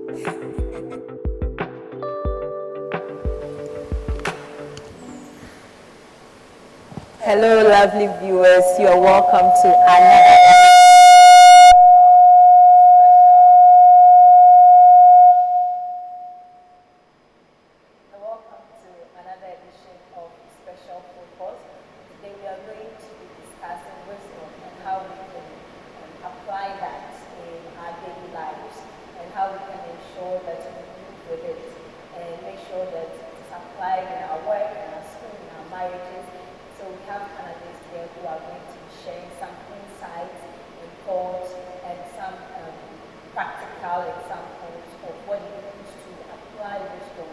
Hello, lovely viewers. You are welcome to another edition of Special Focus. Today we are going to be discussing wisdom and how we can apply that in our daily lives and how we can ensure that we move with it and make sure that it's applied in our work, in our school, in our marriages. So we have panelists here who are going to be sharing some insights and thoughts and some practical examples of what it means to apply wisdom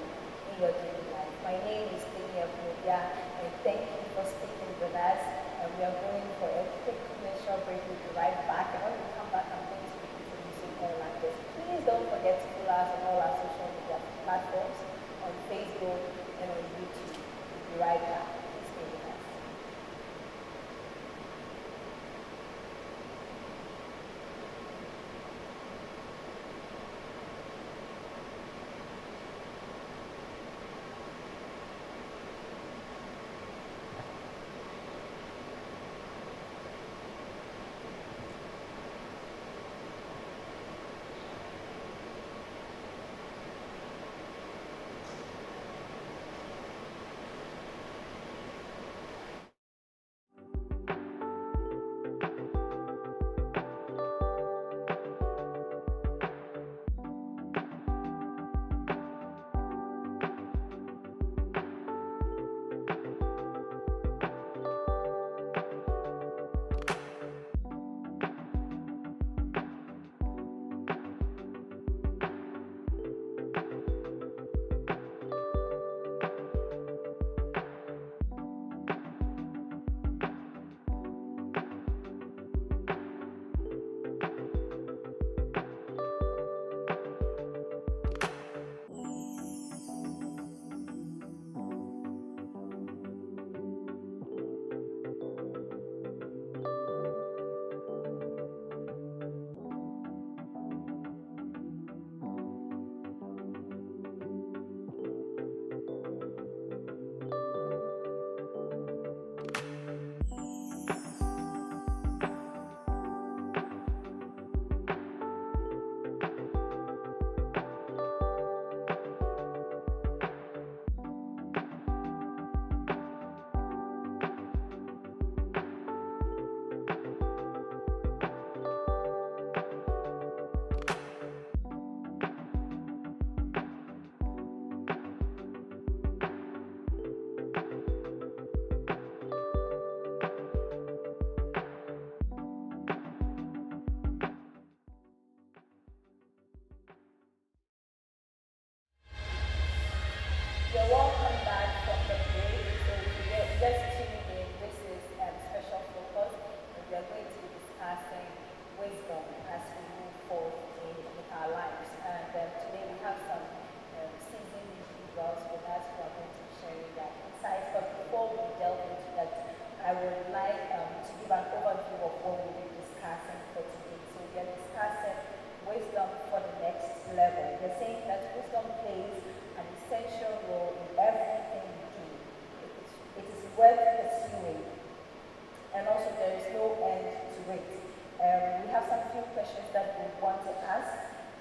in your daily life. My name is Tanya, and thank you for sticking with us. And we are going for a quick commercial break. We'll be right back. And when we come back, I'm going to be introducing all like this. Please don't forget to follow us on all our social media platforms, on Facebook and on YouTube. We'll be right back. Please stay with us. You're welcome back from the break. So if you just tuned in, this is Special Focus, and we are going to be discussing wisdom as we move forward with our lives. And today we have some seasoned individuals with us who are going to be sharing their insights. But before we delve into that, I would like to give an overview of what we'll be discussing for today. So we are discussing wisdom for the next level. We're saying that wisdom plays an essential role in everything we do. It is worth pursuing, and also there is no end to it. We have some few questions that we want to ask,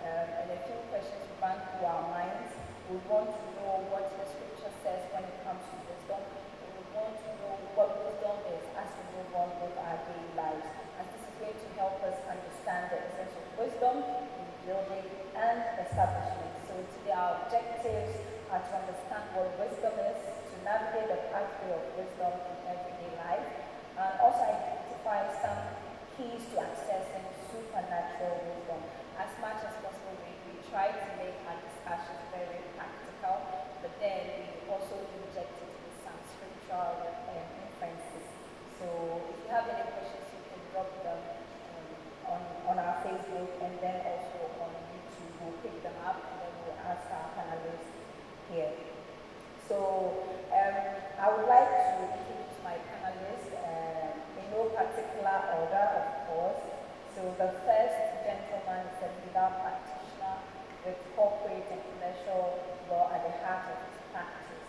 and a few questions run through our minds. We want to know what the scripture says when it comes to wisdom, and we want to know what wisdom is as we move on with our daily lives. And this is going to help us understand the essence of wisdom in building and establishment. So today our objectives are to understand what wisdom is, to navigate the pathway of wisdom in everyday life, and also identify some keys to accessing supernatural wisdom. As much as possible, we try to make our discussions very practical, but then we also inject it with some scriptural inferences. So if you have any questions, you can drop them on our Facebook, and then also on YouTube. We'll pick them up and then we'll ask our panelists here. So I would like to introduce my panelists in no particular order, of course. So the first gentleman is a legal practitioner with corporate and commercial law at the heart of his practice.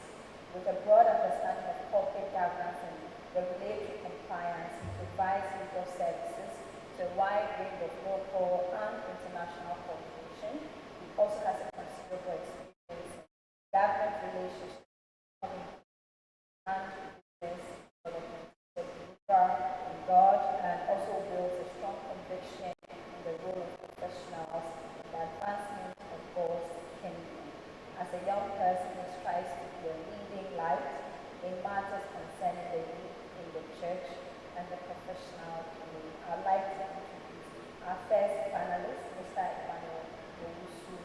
With a broad understanding of corporate governance and regulatory compliance, he provides legal services to a wide range of local and international corporations. He also has a considerable experience in government relations and business development. He's a believer in God and also builds a strong conviction in the role of professionals in the advancement of God's kingdom. As a young person, he strives to be a leading light in matters concerning the youth in the church and the professional community. I'd like to introduce our first panelist, Mr. Emmanuel Owusu.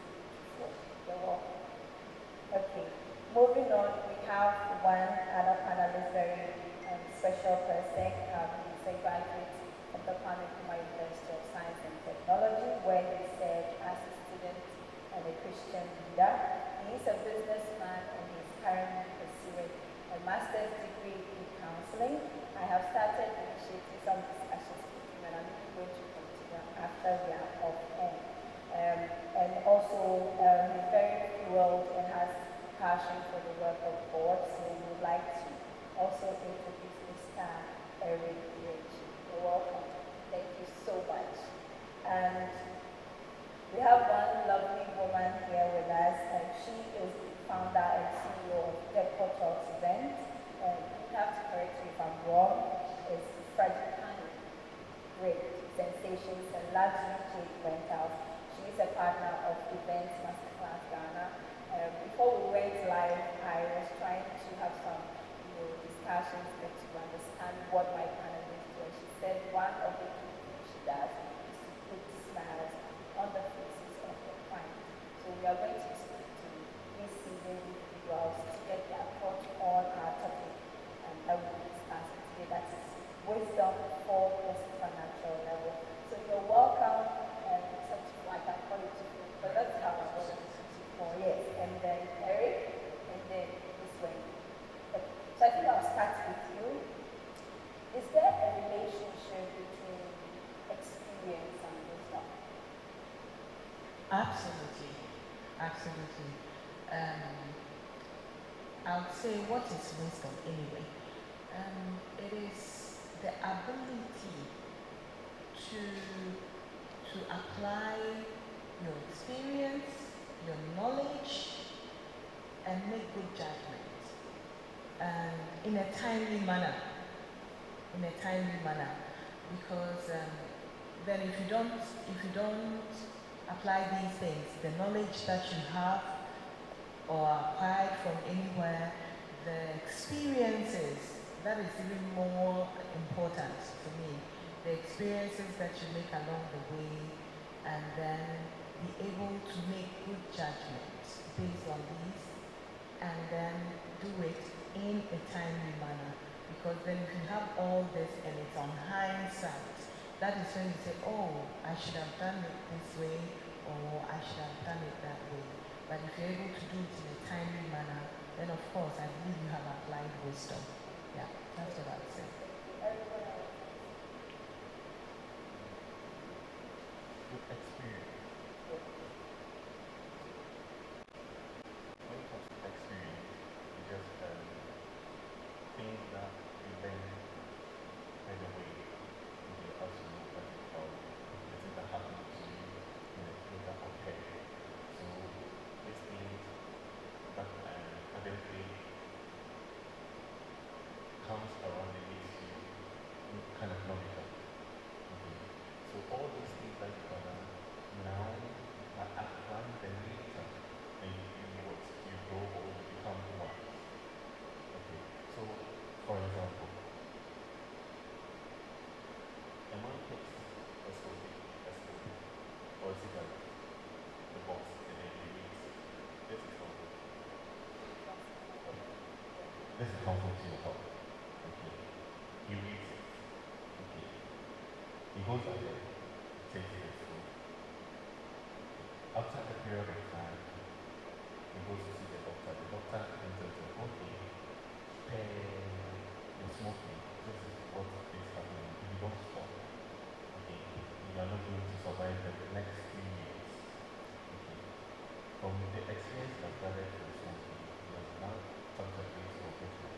You're welcome. Okay, moving on, we have one other panelist, very special person. He's a graduate of the Panama University of Science and Technology, where he served as a student and a Christian leader. He is a businessman and he's currently pursuing a master's degree in counseling. I have started initiating some discussions with him, and I'm going to continue after we are off air. And also, he's very fueled and has passion for the work of God, so we would like to also introduce Mr. Eric Rich. You're welcome. Thank you so much. And we have one lovely woman here with us, and she is the founder and CEO of Deco Talks event. And you have to correct me if I'm wrong. It's Frederick Great Sensations and Luxury Cake Rentals. She is a partner of Events Masterclass Ghana. Before we went live, I was trying to have some discussions to understand what my panelists do. She said one of the key things she does is to put smiles on the faces of the client. So we are going to speak to these seasoned individuals to get their thoughts on our topic that we'll be discussing today. That is wisdom for the supernatural level. So you're welcome, and I can call it to you, but let's have a word. Yes, and then Eric, and then this way. Okay. So I think I'll start with you. Is there a relationship between experience and wisdom? Absolutely, absolutely. I would say, what is wisdom anyway? It is the ability to apply your experience, your knowledge, and make good judgments in a timely manner. Because then if you don't apply these things, the knowledge that you have or acquired from anywhere, the experiences, that is even more important to me. The experiences that you make along the way, and then be able to make good judgments based on these, and then do it in a timely manner. Because then if you have all this and it's on hindsight, that is when you say, oh, I should have done it this way, or I should have done it that way. But if you're able to do it in a timely manner, then of course I believe you have applied wisdom. Yeah, that's what I would say. Good experience. When it comes to experience, it's just things that you learn by the way, as you know, the things that happen to you in the things that occur. So these things that eventually comes around and makes you kind of knowledgeable. Okay. So all these things that you can now are applying them later, and you grow or you become wise. Okay. So for example, a man takes a smoke, or a cigarette, the box, and then he reads. This is comfort. This is comfort to your heart. Okay. He reads it. Okay. He goes ahead, takes it to school. After a period of time, he goes to see the doctor. The doctor then tells him, okay, you're smoking. This is what is happening. If you don't stop, okay, you are not going to survive the next few years. Okay. from the experience that gathered from smoking, he has now come to a place of wisdom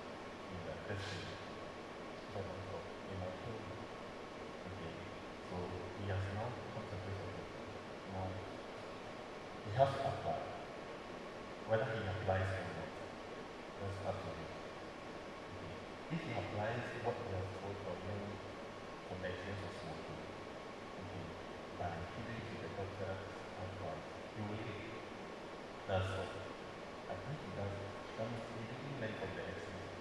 in that destiny. That was all in my opinion. Okay. So he has now come to a place of wisdom. Now he has to apply. Whether he applies or not, that's up to him. Okay. If he applies what he has told or learned from the experience of smoking, okay, by heeding to the doctor's advice, he will live. That's all. I think he does it. That means he didn't learn from the experience.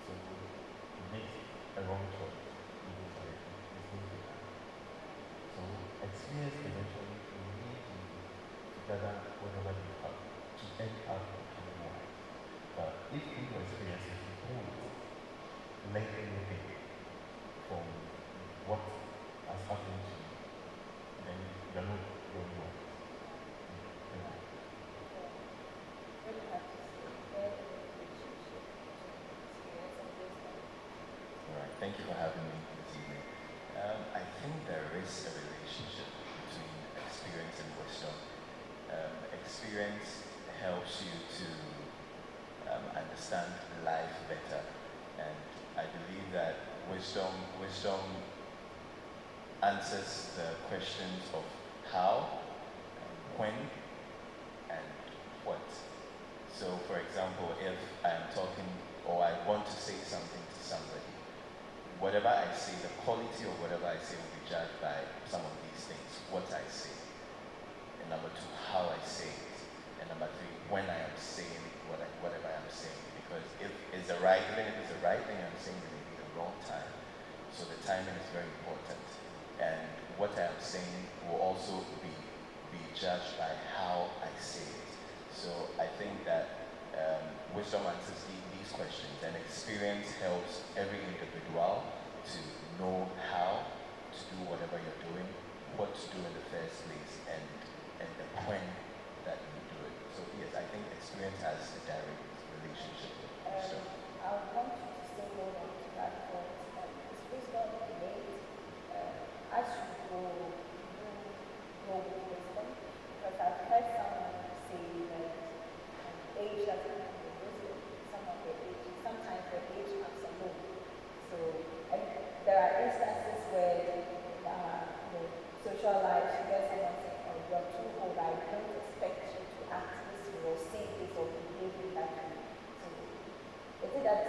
So he makes a wrong choice. He goes ahead. He's going to die. So experience eventually will lead you to gather whatever you have to end up becoming wise. But if in your experiences you don't learn anything from what has happened to you, then you're not going wise. Thank you. Really have to say, very relationship between experience and wisdom. All right, thank you for having me this evening. I think there is a relationship between experience and wisdom. Experience helps you to understand life better, and I believe that wisdom answers the questions of how, when, and what. So, for example, if I'm talking or I want to say something to somebody, whatever I say, the quality of whatever I say will be judged by some of these things. What I say. And number two, how I say it. And number three, when I am saying whatever I am saying. Because if it's the right, even if it's the right thing I'm saying, it may be the wrong time. So the timing is very important. And what I am saying will also be judged by how I say it. So I think that wisdom answers these questions, and experience helps every individual to know how to do whatever you're doing, what to do in the first place, and the when that you do it. So yes, I think experience has a direct relationship with wisdom. I would want you to still hold on to that point. Is wisdom innate? As you grow, you grow with wisdom. Because I've heard someone say that age doesn't come with wisdom. Some of the age, sometimes the age comes alone. So and there are instances where social life, you get someone saying, oh, you're too old, I don't expect you to act this way or say this or behave in that way. So is it that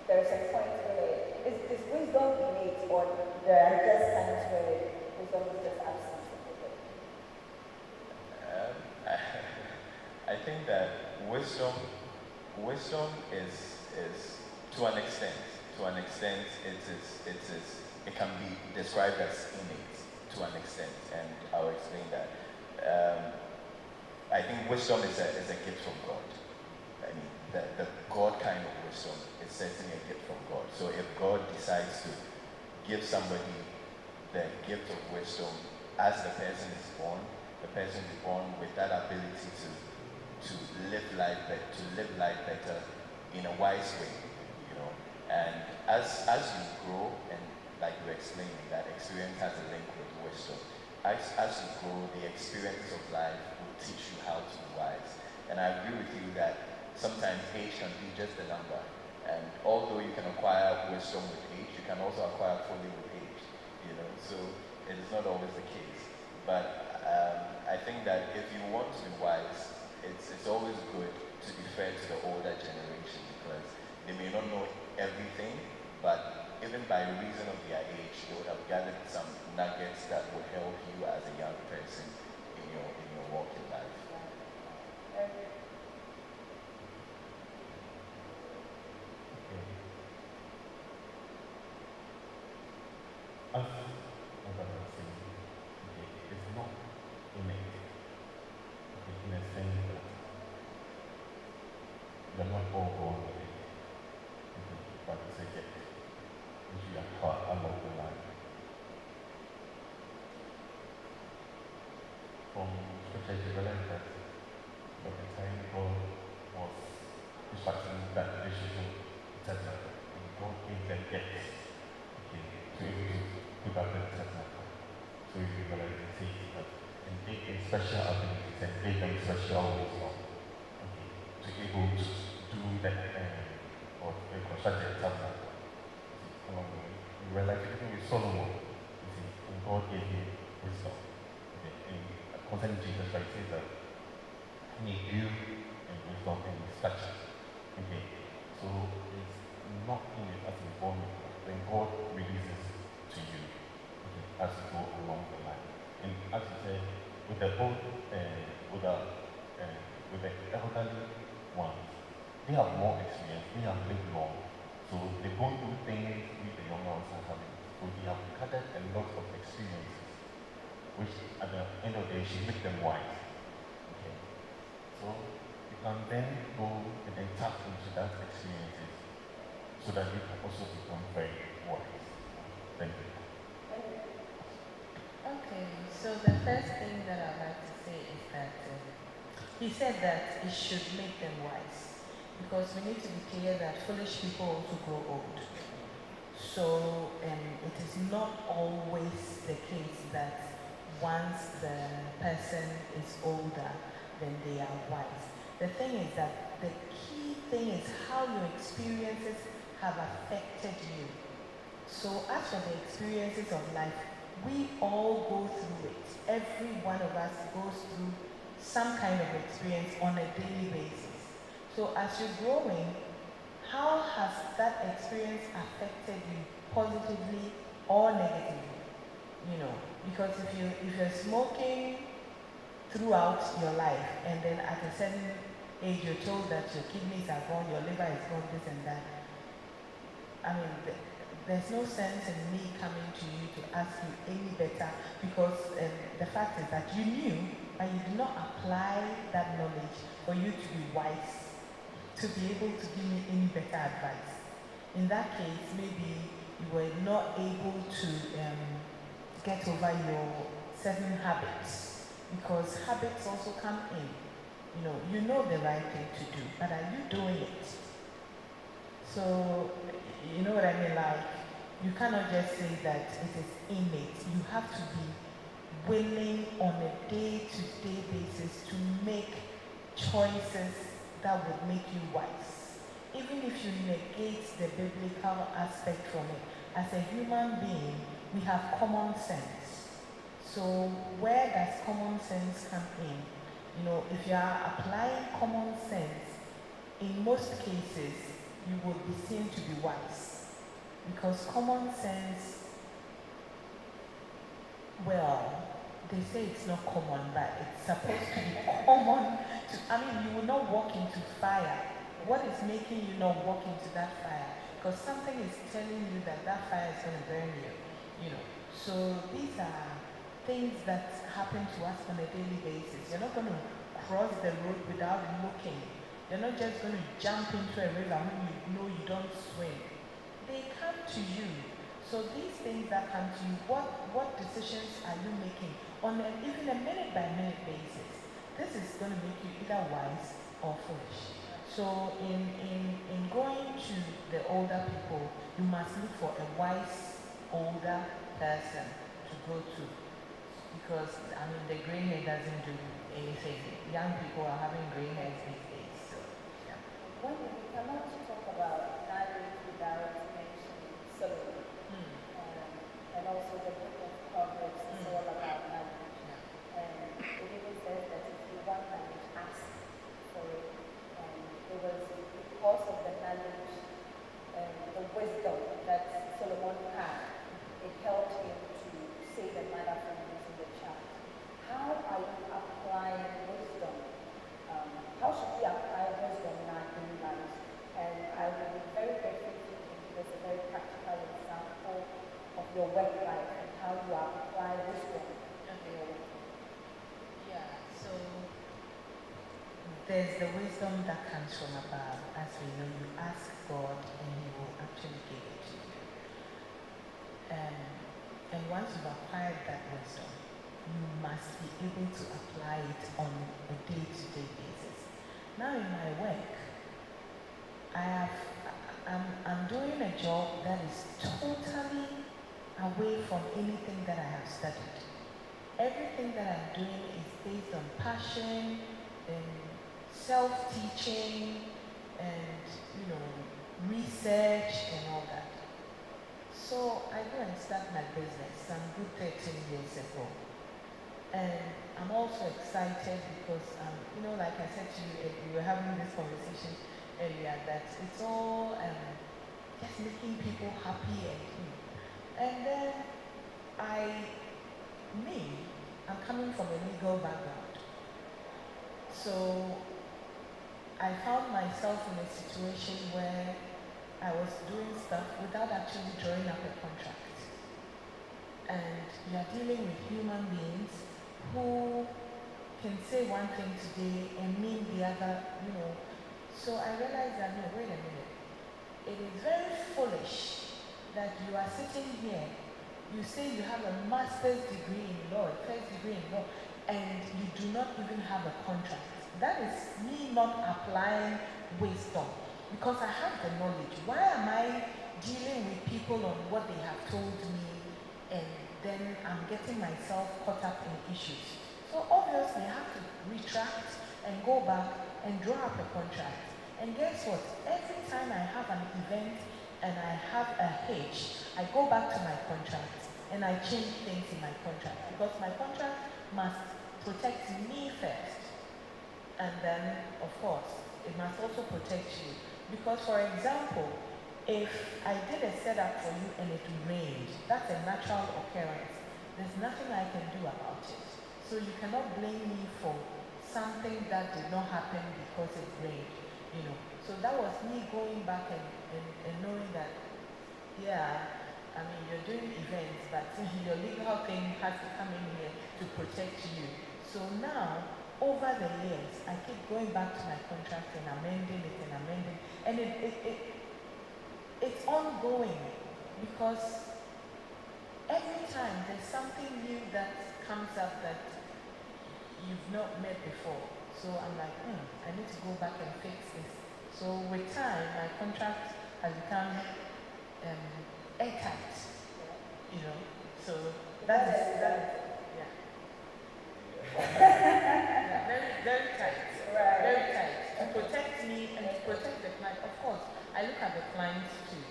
there's a point where is wisdom innate, or there are just times where wisdom is just absent from the world? I think that wisdom is to an extent. To an extent, it can be described as innate to an extent, and I'll explain that. I think wisdom is a gift from God. I mean, the God kind of wisdom is certainly a gift from God. So if God decides to give somebody the gift of wisdom as the person is born with that ability to live life better in a wise way, you know. And as you grow, and like you were explaining, that experience has a link with wisdom. As you grow, the experiences of life will teach you how to be wise. And I agree with you that sometimes age can be just a number. And although you can acquire wisdom with age, you can also acquire folly with age, you know. So it is not always the case. But I think that if you want to be wise, it's always good to be fair to the older generation, because they may not know everything, but even by reason of their age, they would have gathered some nuggets that would help you as a young person in your walk in life. Okay. As I was saying, okay, it's not innate. Okay, in a sense that you're not all born with it. Okay, but it's a gift which you acquire along the line. From scripture development that from the time God was instructing that they should do, etc. And God gave them gifts, okay, to be able to put up the tabernacle. So you realize and see that and take a special ability said, gave them special wisdom, okay, to be able to do that or construct the tabernacle. You realize even with Solomon, you see, and God gave him wisdom. Okay, and concerning Jesus Christ, it says that he grew in wisdom and in stature. Okay, so it's not in it as a born when God releases to you, okay, as you go along the line. And as you said, with the old, with the elderly ones, they have more experience, they have lived long, so they go through things with the younger ones are having. So they have gathered a lot of experiences, which at the end of the day should make them wise. Okay, so you can then go and then tap into that experiences so that you can also become very wise. Thank you. Okay, so the first thing that I'd like to say is that he said that it should make them wise, because we need to be clear that foolish people also grow old. So it is not always the case that once the person is older, then they are wise. The thing is that the key thing is how your experiences have affected you. So as for the experiences of life, we all go through it. Every one of us goes through some kind of experience on a daily basis. So as you're growing, how has that experience affected you positively or negatively? You know, because if you're smoking throughout your life and then at a certain age you're told that your kidneys are gone, your liver is gone, this and that, I mean, there's no sense in me coming to you to ask you any better, because the fact is that you knew, but you did not apply that knowledge for you to be wise, to be able to give me any better advice. In that case, maybe you were not able to get over your certain habits, because habits also come in. You know the right thing to do, but are you doing it? So, you know what I mean? Like, you cannot just say that it is innate. You have to be willing on a day-to-day basis to make choices that would make you wise. Even if you negate the biblical aspect from it, as a human being, we have common sense. So where does common sense come in? If you are applying common sense, in most cases, you would be seen to be wise. Because common sense, well, they say it's not common, but it's supposed to be common. You will not walk into fire. What is making you not walk into that fire? Because something is telling you that that fire is going to burn you. So these are things that happen to us on a daily basis. You're not going to cross the road without looking. You're not just going to jump into a river when you know you don't swim. They come to you. So these things that come to you, what decisions are you making on even a minute by minute basis? This is going to make you either wise or foolish. So in going to the older people, you must look for a wise older person to go to, because the gray hair doesn't do anything. Young people are having gray hairs these days. So yeah. When we cannot talk about marriage without mentioning Solomon, and also the book of Proverbs is all about marriage. And it even says that if you want marriage, ask for it. And it was because of the knowledge and the wisdom that Solomon had, it helped him to save the mother from losing the child. How are you applying wisdom? How should we apply wisdom in our daily lives? And I will be very grateful if you can give us a very practical example of your work life and how you apply wisdom in your work. Yeah, so there's the wisdom that comes from above. As we know, you ask God and He will actually give it to you. And once you've acquired that wisdom, you must be able to apply it on a day-to-day basis. Now in my work, I'm doing a job that is totally away from anything that I have studied. everything that I'm doing is based on passion and self-teaching and, research and all that. So I go and start my business some good 13 years ago. And I'm also excited because, like I said to you, we were having this conversation earlier, that it's all just making people happy and then I'm coming from a legal background. So I found myself in a situation where I was doing stuff without actually drawing up a contract. And you are dealing with human beings who can say one thing today and mean the other. So I realized that, no, wait a minute. It is very foolish that you are sitting here, you say you have a master's degree in law, a first degree in law, and you do not even have a contract. That is me not applying wisdom, because I have the knowledge. Why am I dealing with people on what they have told me, and then I'm getting myself caught up in issues? So obviously I have to retract and go back and draw up a contract. And guess what? Every time I have an event and I have a hitch, I go back to my contract and I change things in my contract, because my contract must protect me first. And then, of course, it must also protect you. Because, for example, if I did a setup for you and it rained, that's a natural occurrence. There's nothing I can do about it. So you cannot blame me for something that did not happen because it rained. So that was me going back and knowing that, yeah, I mean, you're doing events, but your legal thing has to come in here to protect you. So now, over the years, I keep going back to my contract and amending it and amending, and it's ongoing, because every time there's something new that comes up that you've not met before. So I'm like, I need to go back and fix this. So with time, my contract has become airtight, So that is, yeah. Yeah, very, very tight. Right. Very tight. To protect me and to protect the client. Of course, I look at the clients too.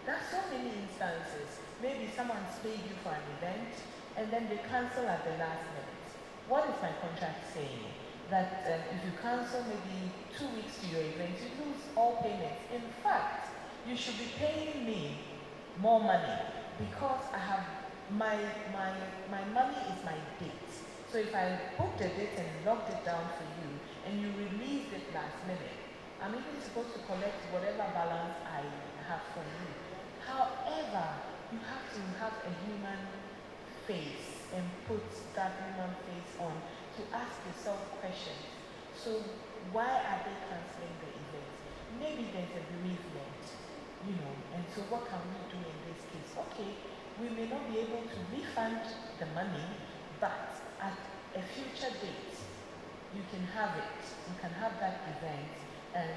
There's so many instances. Maybe someone's paid you for an event and then they cancel at the last minute. What is my contract saying? That if you cancel maybe 2 weeks to your event, you lose all payments. In fact, you should be paying me more money, because I have my money is my date. So if I booked a date and locked it down for you and you released it last minute, I'm even supposed to collect whatever balance I have from you. However, you have to have a human face and put that human face on to ask yourself questions. So why are they canceling the event? Maybe there's a bereavement, and so what can we do in this case? Okay, we may not be able to refund the money, but at a future date, you can have it. You can have that event. And,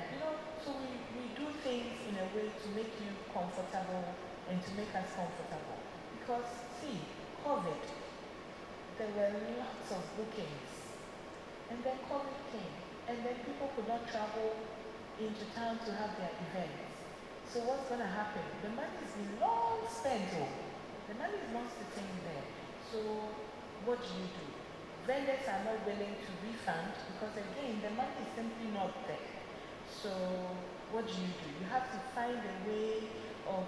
so we do things in a way to make you comfortable and to make us comfortable. Because, see, COVID, there were lots of bookings. And then COVID came. And then people could not travel into town to have their events. So what's going to happen? The money has been long spent. The money is not sitting there. So what do? Vendors are not willing to refund, because again, the money is simply not there. So what do? You have to find a way of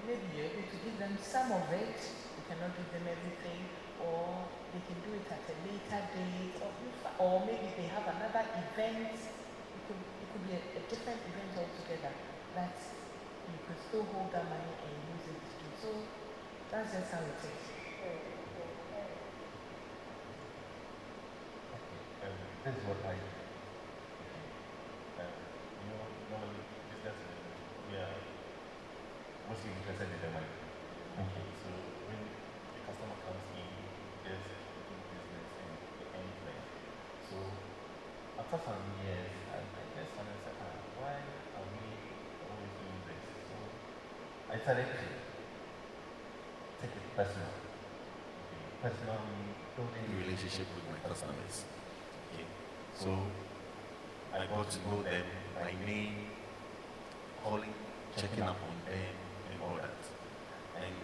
maybe you're able to give them some of it. You cannot give them everything, or they can do it at a later date, or maybe they have another event. It could be a different event altogether that you could still hold that money and use it to do. So that's just how it is. This is what I do. Normally, we are mostly interested in the money. Okay, so when the customer comes in, there's do business and the end client. So after some years, I just understand why are we always doing this? So I started to take it personal. Okay. personally building relationship with my customers. Okay. So I got to know them by name, calling, checking up on them and all that. And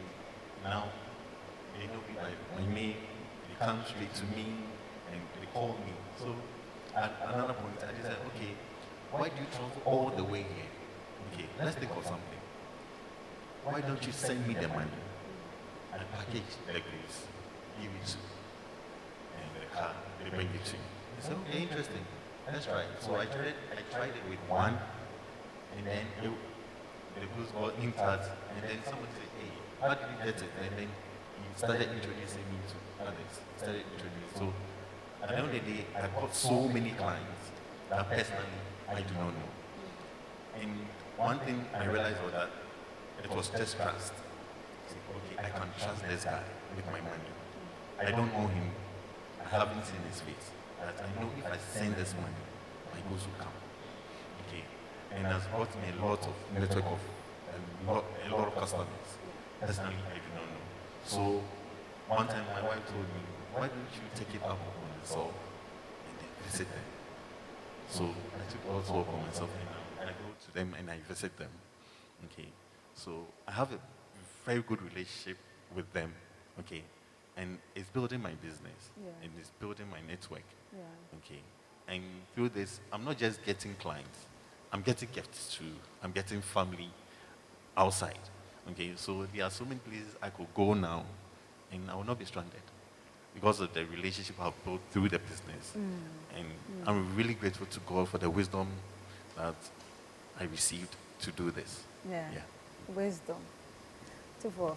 now they know me by my name, they come straight to me and they call me. So at another point I decided, okay, why do you travel all the way here? Okay, let's think of something. Why don't you send me the money and package the goods, give it to and the car, they bring it to you. I said, okay, interesting. Let's try it. So I tried it with one, and then the goods got intact, and then someone said, hey, how did you get it? And then he started introducing me to others. Started introducing. So at the end of the day, I got so many clients that personally I do not know. And one thing I realized was that it was just trust. Say, okay, I can trust this guy with my money. I don't know him. I haven't seen his face. But I know if I send this money, my goods will come. Okay. And has brought me a lot of network of a lot of customers. Personally, I do not know. So one time my wife told me, why don't you take it up upon yourself and then visit them? So I took it also upon myself and I go to them and I visit them. Okay. So I have a very good relationship with them. Okay. And it's building my business. Yeah. And it's building my network. Yeah. Okay. And through this, I'm not just getting clients. I'm getting gifts too. I'm getting family outside. Okay. So there are so many places I could go now and I will not be stranded because of the relationship I've built through the business. And I'm really grateful to God for the wisdom that I received to do this. Yeah. Yeah. Wisdom. 2-4.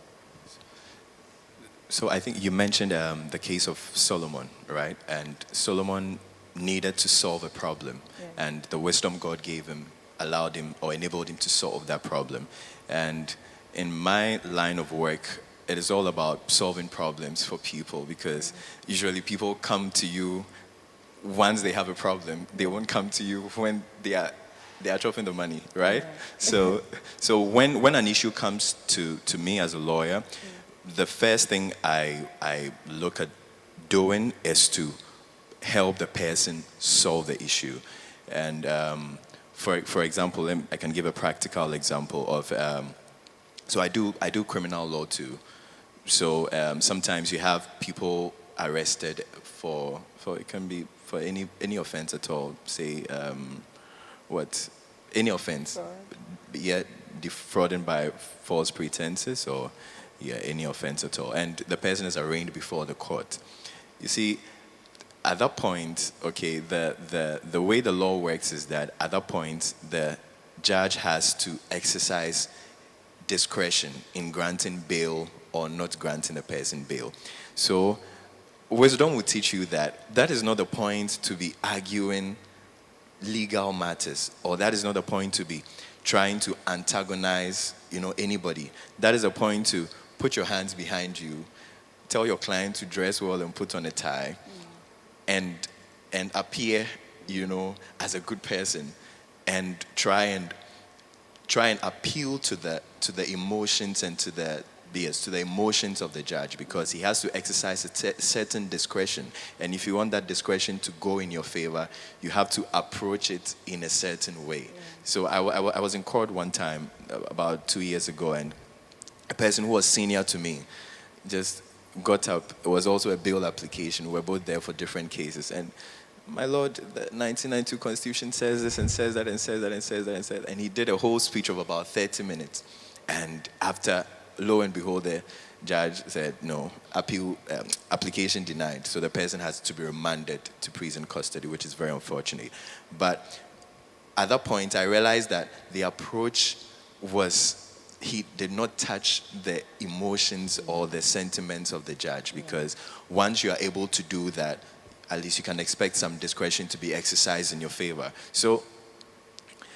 So I think you mentioned the case of Solomon, right? And Solomon needed to solve a problem, Yeah. and the wisdom God gave him allowed him or enabled him to solve that problem. And in my line of work, it is all about solving problems for people, because usually people come to you once they have a problem. They won't come to you when they are chopping the money, right? Yeah. So when an issue comes to me as a lawyer, the first thing I look at doing is to help the person solve the issue. And for example, I can give a practical example of. So I do criminal law too. So sometimes you have people arrested for it can be for any offense at all. Say any offense. Fraud. Yeah, defrauding by false pretenses, or any offense at all. And the person is arraigned before the court. You see, at that point, okay, the way the law works is that at that point the judge has to exercise discretion in granting bail or not granting a person bail. So wisdom will teach you that that is not the point to be arguing legal matters, or that is not the point to be trying to antagonize anybody. That is a point to put your hands behind you, tell your client to dress well and put on a tie, and appear as a good person, and try and appeal to the emotions and to the emotions of the judge, because he has to exercise a certain discretion. And if you want that discretion to go in your favor, you have to approach it in a certain way. Yeah. So I was in court one time about 2 years ago, and a person who was senior to me just got up. It was also a bail application. We were both there for different cases. And my lord, the 1992 Constitution says this and says that and says that and says that and says that. And he did a whole speech of about 30 minutes. And after, lo and behold, the judge said, no, application denied. So the person has to be remanded to prison custody, which is very unfortunate. But at that point, I realized that the approach was, he did not touch the emotions or the sentiments of the judge, because once you are able to do that, at least you can expect some discretion to be exercised in your favor. So,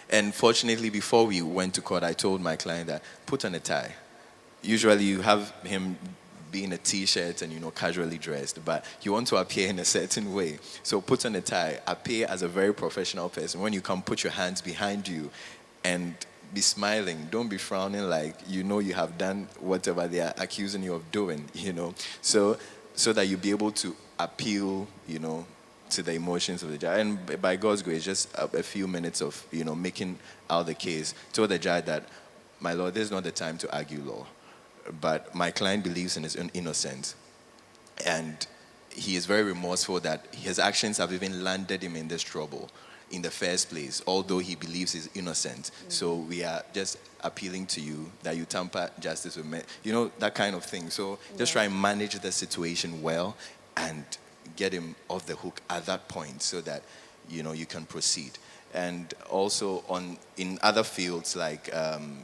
and fortunately, before we went to court, I told my client that put on a tie. Usually you have him be in a t-shirt and, casually dressed, but you want to appear in a certain way. So put on a tie, appear as a very professional person. When you come, put your hands behind you and be smiling. Don't be frowning like you have done whatever they are accusing you of doing, So so that you'll be able to appeal, to the emotions of the judge. And by God's grace, just a few minutes of, making out the case, told the judge that, my Lord, this is not the time to argue law, but my client believes in his own innocence. And he is very remorseful that his actions have even landed him in this trouble in the first place, although he believes he's innocent. So we are just appealing to you that you tamper justice with men, that kind of thing. So just try and manage the situation well and get him off the hook at that point so that, you can proceed. And also in other fields like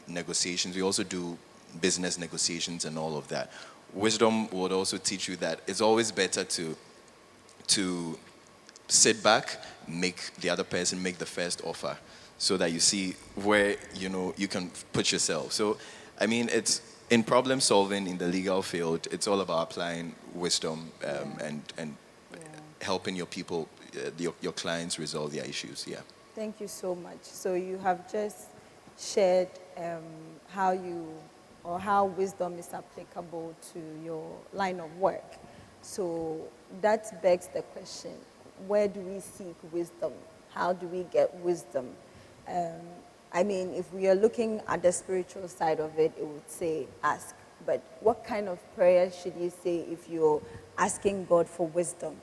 negotiations, we also do business negotiations and all of that. Wisdom would also teach you that it's always better to sit back, make the other person make the first offer, so that you see where you can put yourself. So, I mean, it's in problem solving in the legal field. It's all about applying wisdom and helping your people, your clients resolve their issues. Yeah. Thank you so much. So you have just shared how wisdom is applicable to your line of work. So that begs the question, where do we seek wisdom? How do we get wisdom? I mean, if we are looking at the spiritual side of it, it would say ask. But what kind of prayer should you say if you're asking God for wisdom?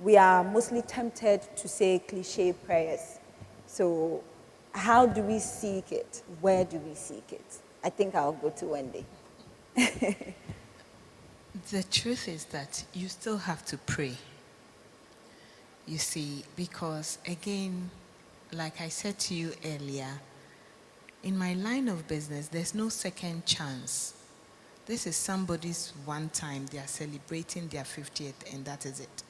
We are mostly tempted to say cliche prayers. So how do we seek it? Where do we seek it? I think I'll go to Wendy. The truth is that you still have to pray. You see, because again, like I said to you earlier, in my line of business, there's no second chance. This is somebody's one time, they are celebrating their 50th, and that is it.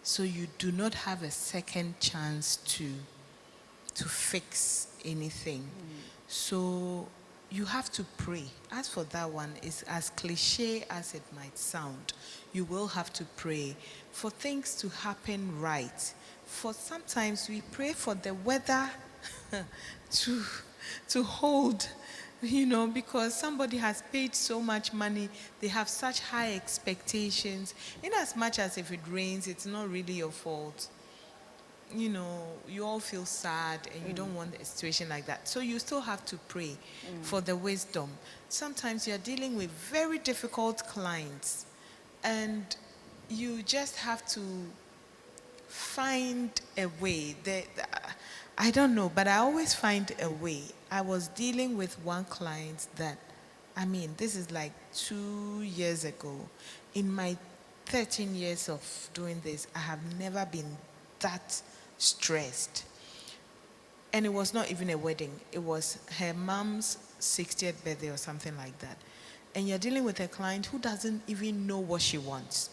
So you do not have a second chance to fix anything. So you have to pray. As for that one, it's as cliche as it might sound. You will have to pray for things to happen right. For sometimes we pray for the weather to hold, because somebody has paid so much money, they have such high expectations. In as much as if it rains, it's not really your fault. You all feel sad and you don't want a situation like that. So you still have to pray for the wisdom. Sometimes you're dealing with very difficult clients and you just have to find a way. I don't know, but I always find a way. I was dealing with one client that, this is like 2 years ago. In my 13 years of doing this, I have never been that stressed. And it was not even a wedding. It was her mom's 60th birthday or something like that. And you're dealing with a client who doesn't even know what she wants.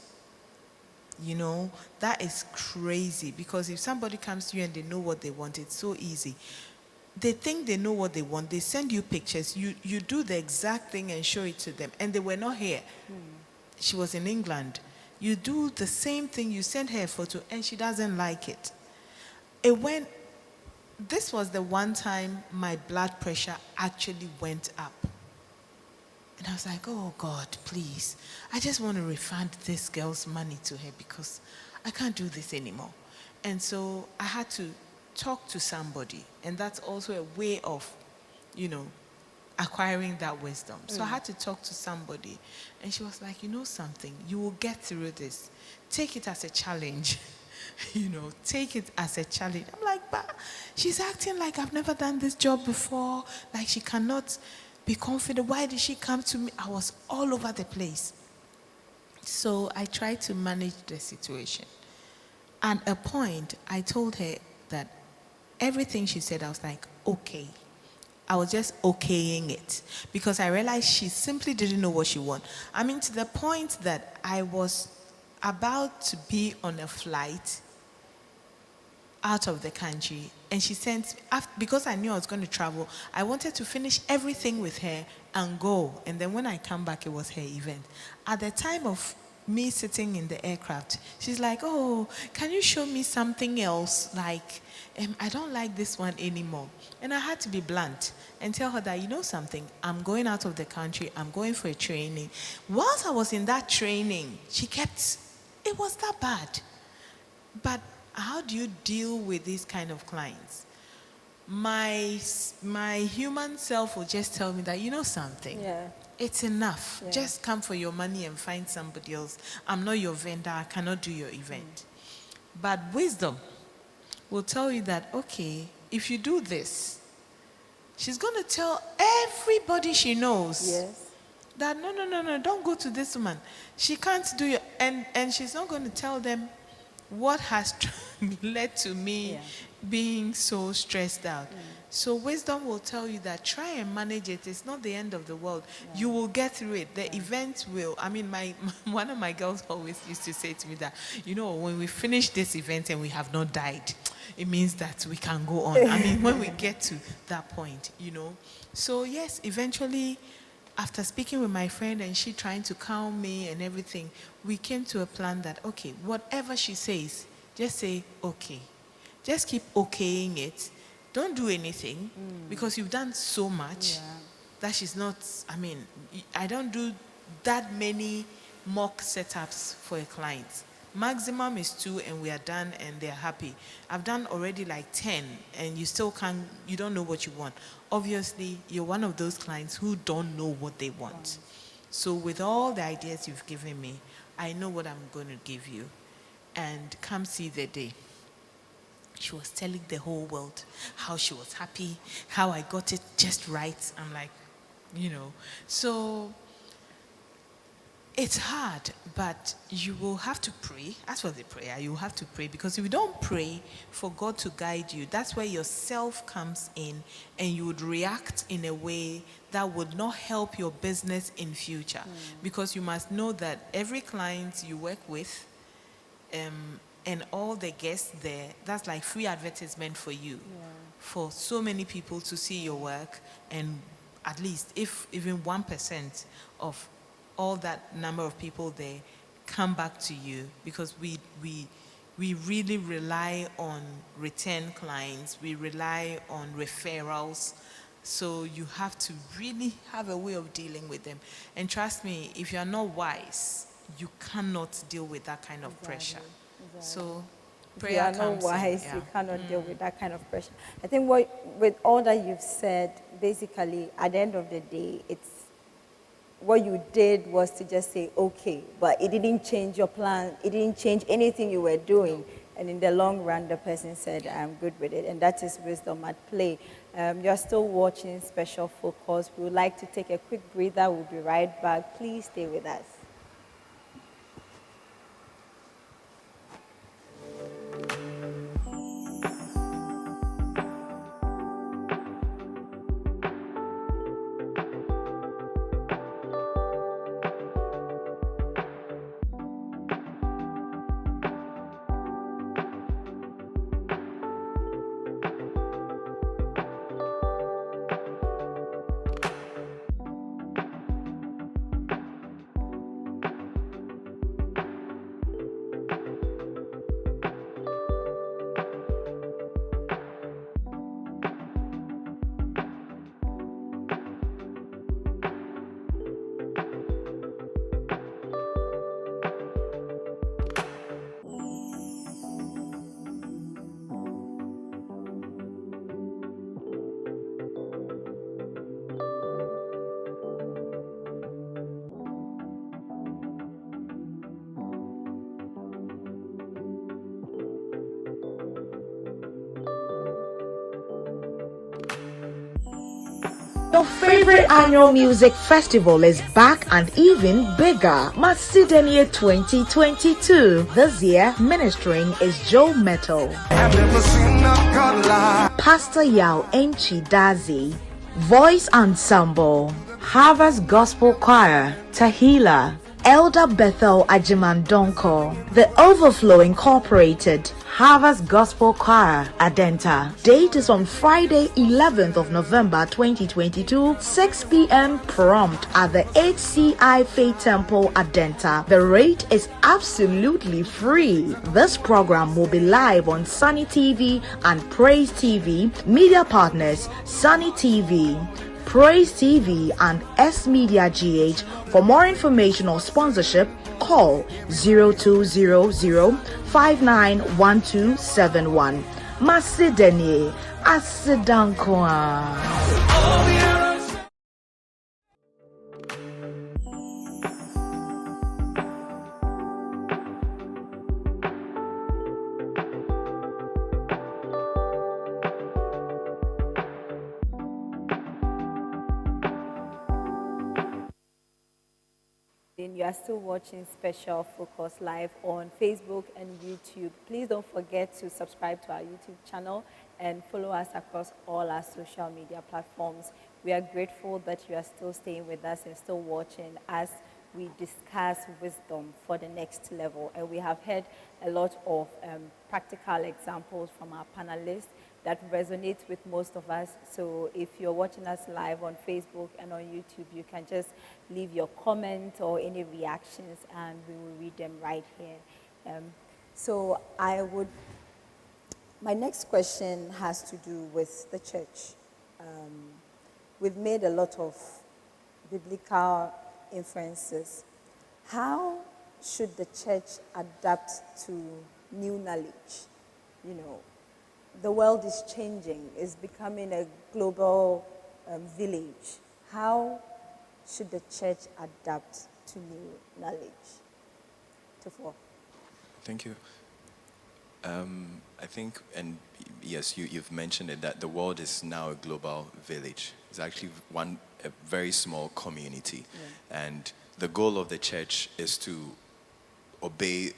That is crazy, because if somebody comes to you and they know what they want, it's so easy. They think they know what they want. They send you pictures. You do the exact thing and show it to them. And they were not here. She was in England. You do the same thing. You send her a photo and she doesn't like it. This was the one time my blood pressure actually went up. And I was like, oh God, please. I just want to refund this girl's money to her because I can't do this anymore. And so I had to talk to somebody. And that's also a way of, acquiring that wisdom. So I had to talk to somebody. And she was like, something, you will get through this. Take it as a challenge. Take it as a challenge. I'm like, but she's acting like I've never done this job before. Like she cannot be confident. Why did she come to me? I was all over the place. So I tried to manage the situation. At a point, I told her that everything she said, I was like, okay. I was just okaying it because I realized she simply didn't know what she wanted. To the point that I was about to be on a flight out of the country, and she sent, because I knew I was going to travel, I wanted to finish everything with her and go. And then when I come back, it was her event. At the time of me sitting in the aircraft, she's like, oh, can you show me something else? Like, I don't like this one anymore. And I had to be blunt and tell her that, you know something, I'm going out of the country, I'm going for a training. Whilst I was in that training, it was that bad. But how do you deal with these kind of clients? My human self will just tell me that, you know something, Yeah. it's enough. Yeah. Just come for your money and find somebody else. I'm not your vendor. I cannot do your event. But wisdom will tell you that, okay, if you do this, she's going to tell everybody she knows Yes. that no, don't go to this woman. She can't do it. And she's not going to tell them what has led to me Yeah. being so stressed out. So wisdom will tell you that try and manage it. It's not the end of the world. You will get through it. The event will. I mean, one of my girls always used to say to me that, you know, when we finish this event and we have not died, it means that we can go on. I mean, when we get to that point, you know. So yes, eventually, after speaking with my friend and she trying to calm me and everything, we came to a plan that, okay, whatever she says, just say, okay. Just keep okaying it. Don't do anything because you've done so much Yeah. that she's not, I mean, I don't do that many mock setups for a client. Maximum is 2 and we are done and they're happy. I've done already like 10 and you don't know what you want. Obviously, you're one of those clients who don't know what they want. So with all the ideas you've given me, I know what I'm going to give you. And come see the day. She was telling the whole world how she was happy, how I got it just right. I'm like, you know. So it's hard, but you will have to pray. As for the prayer, you will have to pray because if you don't pray for God to guide you, that's where yourself comes in and you would react in a way that would not help your business in future. Because you must know that every client you work with, and all the guests there, that's like free advertisement for you, for so many people to see your work, and at least if even 1% of all that number of people there come back to you, because we really rely on return clients, we rely on referrals, so you have to really have a way of dealing with them. And trust me, if you are not wise, you cannot deal with that kind of pressure. So If you prayer are not comes in, wise, yeah. you cannot deal with that kind of pressure. I think with all that you've said, basically, at the end of the day, it's what you did was to just say, okay, but it didn't change your plan. It didn't change anything you were doing. And in the long run, the person said, I'm good with it. And that is wisdom at play. You're still watching Special Focus. We would like to take a quick breather. We'll be right back. Please stay with us. Your favorite annual music festival is back and even bigger. Masidenie 2022. This year, ministering is Joe Metal, Pastor Yao Enchi Dazi, Voice Ensemble, Harvest Gospel Choir, Tahila, Elder Bethel Ajimandonko, The Overflow Incorporated, Harvest Gospel Choir, Adenta. Date is on Friday, 11th of November 2022, 6 p.m. prompt at the HCI Faith Temple, Adenta. The rate is absolutely free. This program will be live on Sunny TV and Praise TV. Media partners, Sunny TV, Praise TV, and S Media GH. For more information or sponsorship, call 0200-591271. Masideni Asidankwa. You are still watching Special Focus live on Facebook and YouTube. Please don't forget to subscribe to our YouTube channel and follow us across all our social media platforms. We are grateful that you are still staying with us and still watching as we discuss wisdom for the next level. And we have heard a lot of practical examples from our panelists that resonates with most of us. So if you're watching us live on Facebook and on YouTube, you can just leave your comment or any reactions and we will read them right here. My next question has to do with the church. We've made a lot of biblical inferences. How should the church adapt to new knowledge? You know, the world is changing, it's becoming a global village. How should the church adapt to new knowledge? Tufo. Thank you. I think, and yes, you've mentioned it, that the world is now a global village. It's actually a very small community. Yeah. And the goal of the church is to obey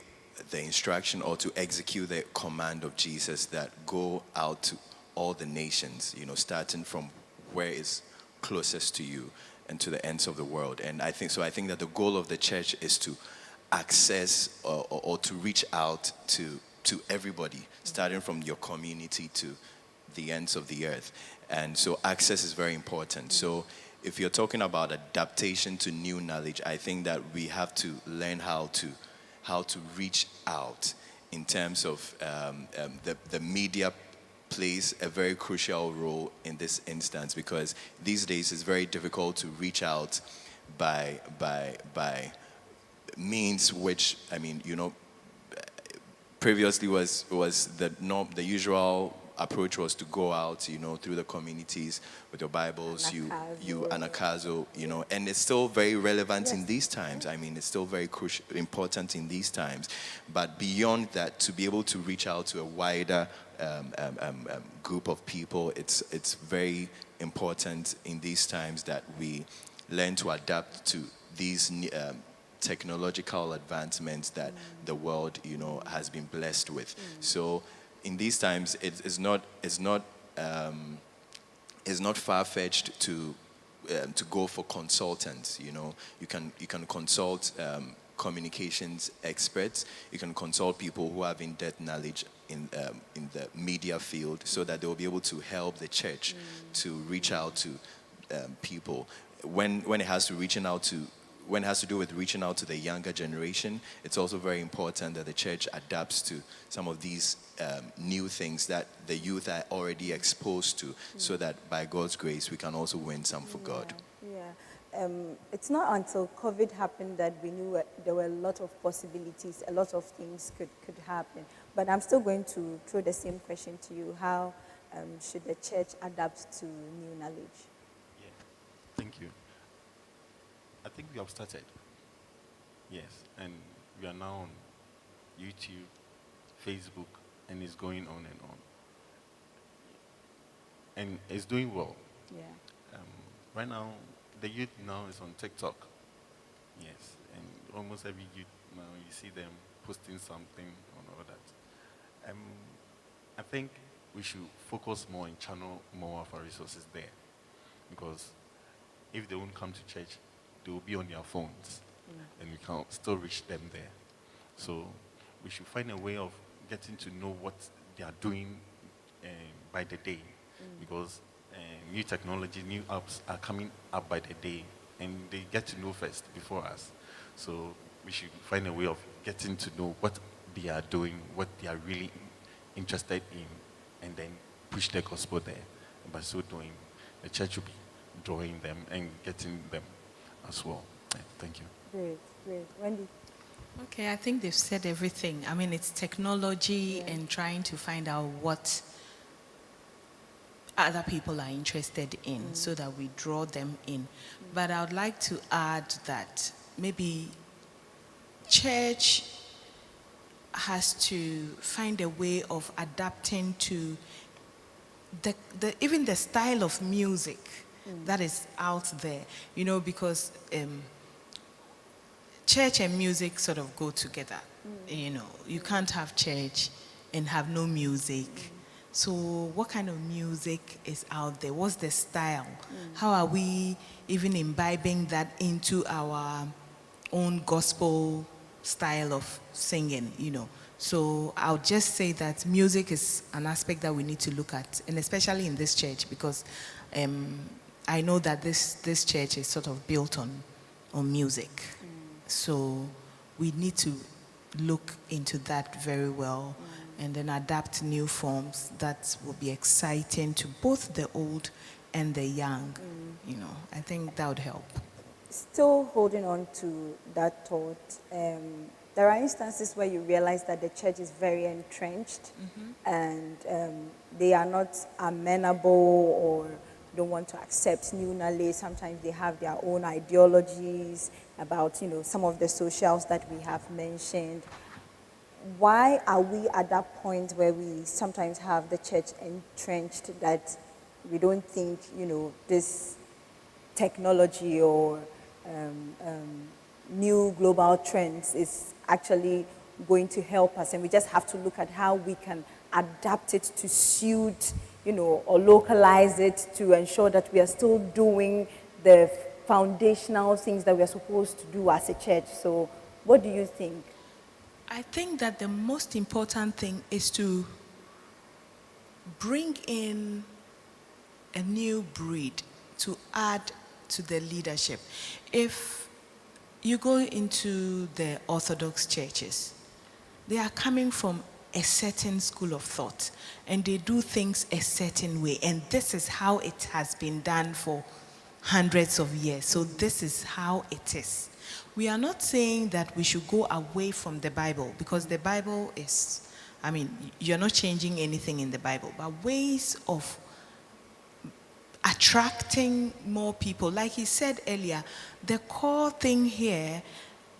the instruction or to execute the command of Jesus that go out to all the nations, starting from where is closest to you and to the ends of the world. And I think that the goal of the church is to access or to reach out to everybody, starting from your community to the ends of the earth. And so access is very important. So if you're talking about adaptation to new knowledge, I think that we have to learn how to reach out in terms of the media plays a very crucial role in this instance, because these days it's very difficult to reach out by means which, previously was the norm. The usual approach was to go out, through the communities with your Bibles, you anakazo, and it's still very relevant in these times. It's still very important in these times. But beyond that, to be able to reach out to a wider group of people, it's very important in these times that we learn to adapt to these technological advancements that the world, has been blessed with. So in these times, it's not far-fetched to go for consultants. You can consult communications experts. You can consult people who have in-depth knowledge in the media field, so that they will be able to help the church to reach out to people. When it has to do with reaching out to the younger generation, it's also very important that the church adapts to some of these new things that the youth are already exposed to, so that by God's grace we can also win some for God. Yeah. It's not until COVID happened that we knew there were a lot of possibilities, a lot of things could happen. But I'm still going to throw the same question to you. How should the church adapt to new knowledge? Yeah, thank you. I think we have started. Yes, and we are now on YouTube, Facebook, and it's going on and on. And it's doing well. Yeah. Right now, the youth now is on TikTok. Yes, and almost every youth now, you see them posting something on all that. I think we should focus more and channel more of our resources there, because if they won't come to church, they will be on their phones, and we can still reach them there. So we should find a way of getting to know what they are doing by the day, because new technology, new apps are coming up by the day, and they get to know first before us. So we should find a way of getting to know what they are doing, what they are really interested in, and then push the gospel there. And by so doing, the church will be drawing them and getting them as well. Thank you. Great, great. Wendy? Okay, I think they've said everything. I mean, it's technology and trying to find out what other people are interested in so that we draw them in. But I would like to add that maybe church has to find a way of adapting to even the style of music that is out there, because church and music sort of go together. You can't have church and have no music. So what kind of music is out there? What's the style? How are we even imbibing that into our own gospel style of singing, So I'll just say that music is an aspect that we need to look at, and especially in this church, because I know that this church is sort of built on music. So we need to look into that very well and then adapt new forms that will be exciting to both the old and the young. I think that would help. Still holding on to that thought, there are instances where you realize that the church is very entrenched and they are not amenable or don't want to accept new knowledge. Sometimes they have their own ideologies about, some of the socials that we have mentioned. Why are we at that point where we sometimes have the church entrenched that we don't think, this technology or new global trends is actually going to help us, and we just have to look at how we can adapt it to suit, or localize it to ensure that we are still doing the foundational things that we are supposed to do as a church. So what do you think? I think that the most important thing is to bring in a new breed to add to the leadership. If you go into the Orthodox churches, they are coming from a certain school of thought and they do things a certain way, and this is how it has been done for hundreds of years. So this is how it is. We are not saying that we should go away from the Bible, because the Bible is, you're not changing anything in the Bible, but ways of attracting more people. Like he said earlier, the core thing here,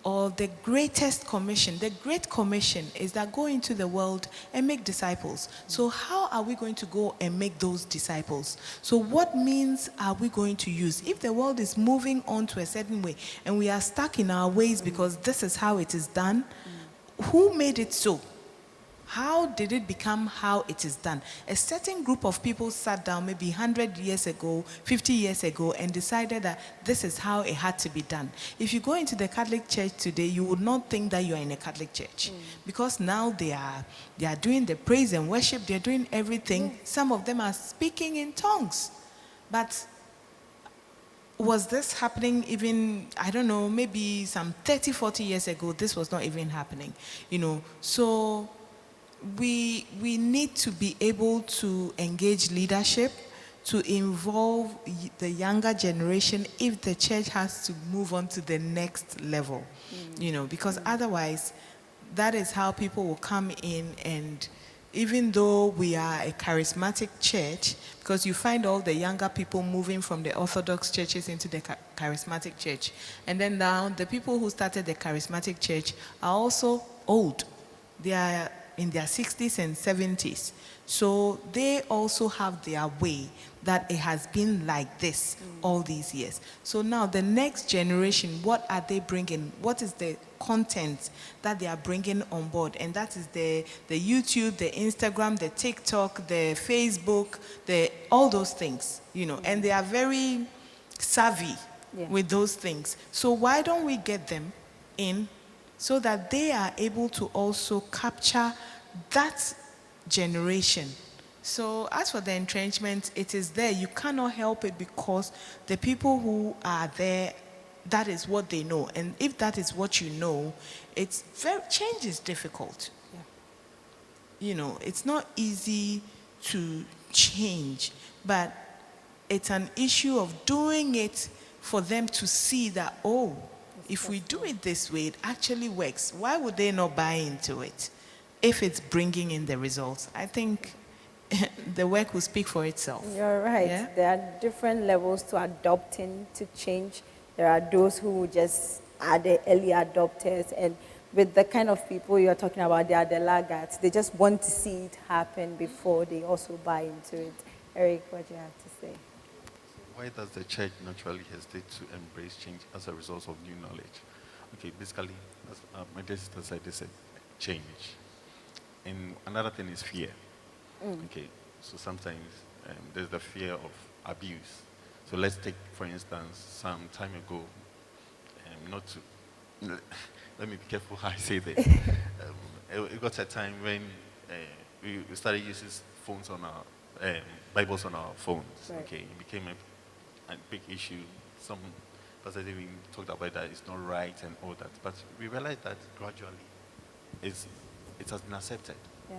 or the greatest commission, the great commission, is that go into the world and make disciples. So how are we going to go and make those disciples? So what means are we going to use? If the world is moving on to a certain way and we are stuck in our ways because this is how it is done, who made it so? How did it become how it is done? A certain group of people sat down maybe 100 years ago, 50 years ago, and decided that this is how it had to be done. If you go into the Catholic Church today, you would not think that you are in a Catholic church, because now they are doing the praise and worship, they're doing everything. Some of them are speaking in tongues. But was this happening even, I don't know, maybe some 30, 40 years ago? This was not even happening, So we need to be able to engage leadership, to involve the younger generation if the church has to move on to the next level, because otherwise that is how people will come in. And even though we are a charismatic church, because you find all the younger people moving from the Orthodox churches into the charismatic church, and then now the people who started the charismatic church are also old. They are in their 60s and 70s. So they also have their way that it has been like this all these years. So now the next generation, what are they bringing? What is the content that they are bringing on board? And that is the YouTube, the Instagram, the TikTok, the Facebook, all those things, and they are very savvy with those things. So why don't we get them in so that they are able to also capture that generation. So as for the entrenchment, it is there. You cannot help it because the people who are there, that is what they know. And if that is what you know, change is difficult. You know, it's not easy to change, but it's an issue of doing it for them to see that, oh, if we do it this way, it actually works. Why would they not buy into it if it's bringing in the results? I think the work will speak for itself. You're right. Yeah? There are different levels to adopting to change. There are those who just are the early adopters, and with the kind of people you're talking about, they are the laggards. They just want to see it happen before they also buy into it. Eric, what do you have to say? Why does the church naturally hesitate to embrace change as a result of new knowledge? Okay, basically, as my dear sister said, they said change. And another thing is fear. Okay, so sometimes there's the fear of abuse. So let's take, for instance, some time ago, not to, let me be careful how I say this. It got a time when we started using phones on our, Bibles on our phones. Right. Okay, it became a big issue. Some pastors even talked about that it's not right and all that. But we realized that gradually it has been accepted. Yeah.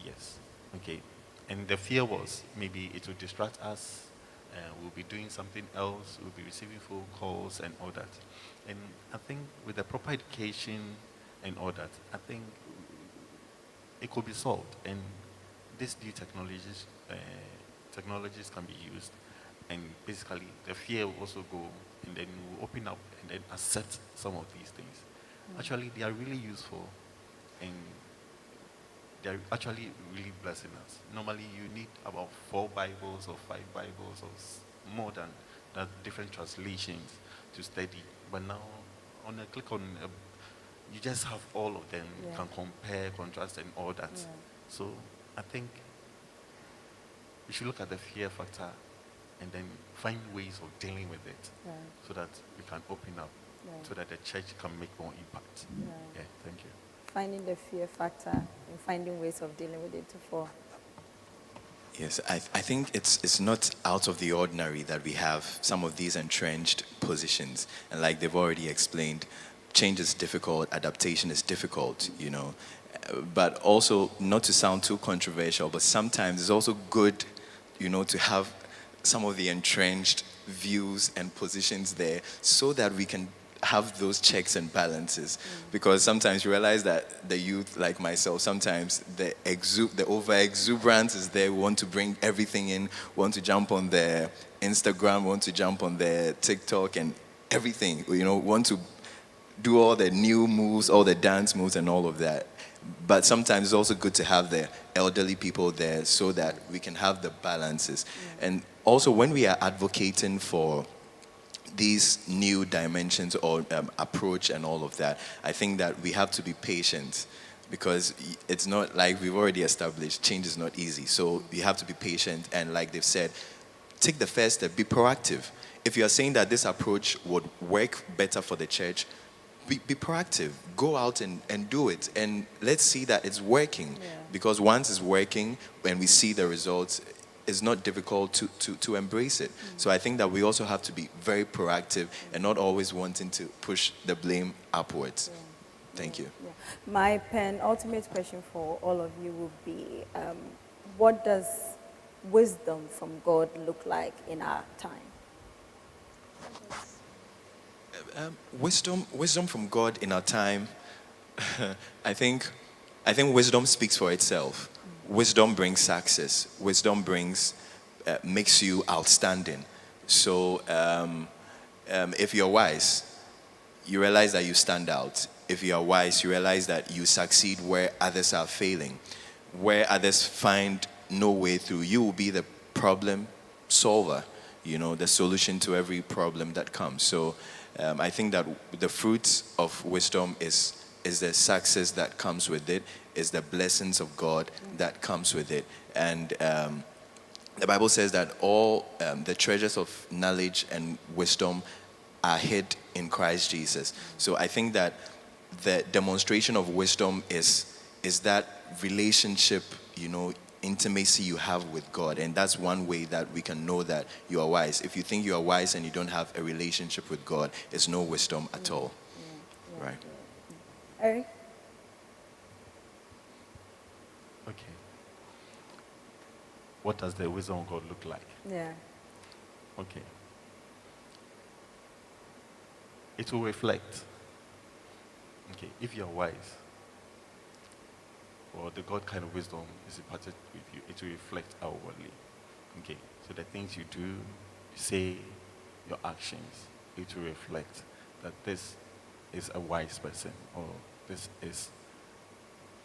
Yes. Okay. And the fear was maybe it will distract us. We'll be doing something else. We'll be receiving phone calls and all that. And I think with the proper education and all that, I think it could be solved. And these new technologies can be used. And basically, the fear will also go, and then we'll open up and then accept some of these things. Actually, they are really useful, and they're actually really blessing us. Normally, you need about 4 Bibles or 5 Bibles or more than that, different translations to study. But now, on a click on, you just have all of them. You can compare, contrast, and all that. Yeah. So I think we should look at the fear factor and then find ways of dealing with it, Right. so that we can open up, Right. so that the church can make more impact. Right. Yeah, thank you. Finding the fear factor and finding ways of dealing with it to fall. Yes, I think it's not out of the ordinary that we have some of these entrenched positions. And like they've already explained, change is difficult, adaptation is difficult, you know. But also, not to sound too controversial, but sometimes it's also good, you know, to have some of the entrenched views and positions there so that we can have those checks and balances. Because sometimes you realize that the youth, like myself, sometimes the over exuberance is there. We want to bring everything in, want to jump on their Instagram, want to jump on their TikTok and everything, you know, want to do all the new moves, all the dance moves and all of that. But sometimes it's also good to have the elderly people there so that we can have the balances. And also when we are advocating for these new dimensions or approach and all of that, I think that we have to be patient, because it's not like we've already established, change is not easy. So you have to be patient, and like they've said, take the first step, be proactive. If you are saying that this approach would work better for the church, be proactive. Go out and do it. And let's see that it's working. Yeah. Because once it's working, when we see the results, it's not difficult to embrace it. So I think that we also have to be very proactive and not always wanting to push the blame upwards. Thank you. Yeah. My penultimate question for all of you would be, what does wisdom from God look like in our time? Wisdom from God in our time. I think wisdom speaks for itself. Wisdom brings success. Wisdom makes you outstanding. So if you're wise, you realize that you stand out. If you are wise, you realize that you succeed where others are failing. Where others find no way through, you will be the problem solver, you know, the solution to every problem that comes. So I think that the fruits of wisdom is the success that comes with it, is the blessings of God that comes with it. And the Bible says that all the treasures of knowledge and wisdom are hid in Christ Jesus. So I think that the demonstration of wisdom is that relationship, intimacy you have with God. And that's one way that we can know that you are wise. If you think you are wise and you don't have a relationship with God, it's no wisdom at all. Right? Eric? Okay. What does the wisdom of God look like? Yeah. Okay. It will reflect. Okay, if you are wise, or the God kind of wisdom is imparted with you, it will reflect outwardly. Okay, so the things you do, you say, your actions, it will reflect that this is a wise person, or this is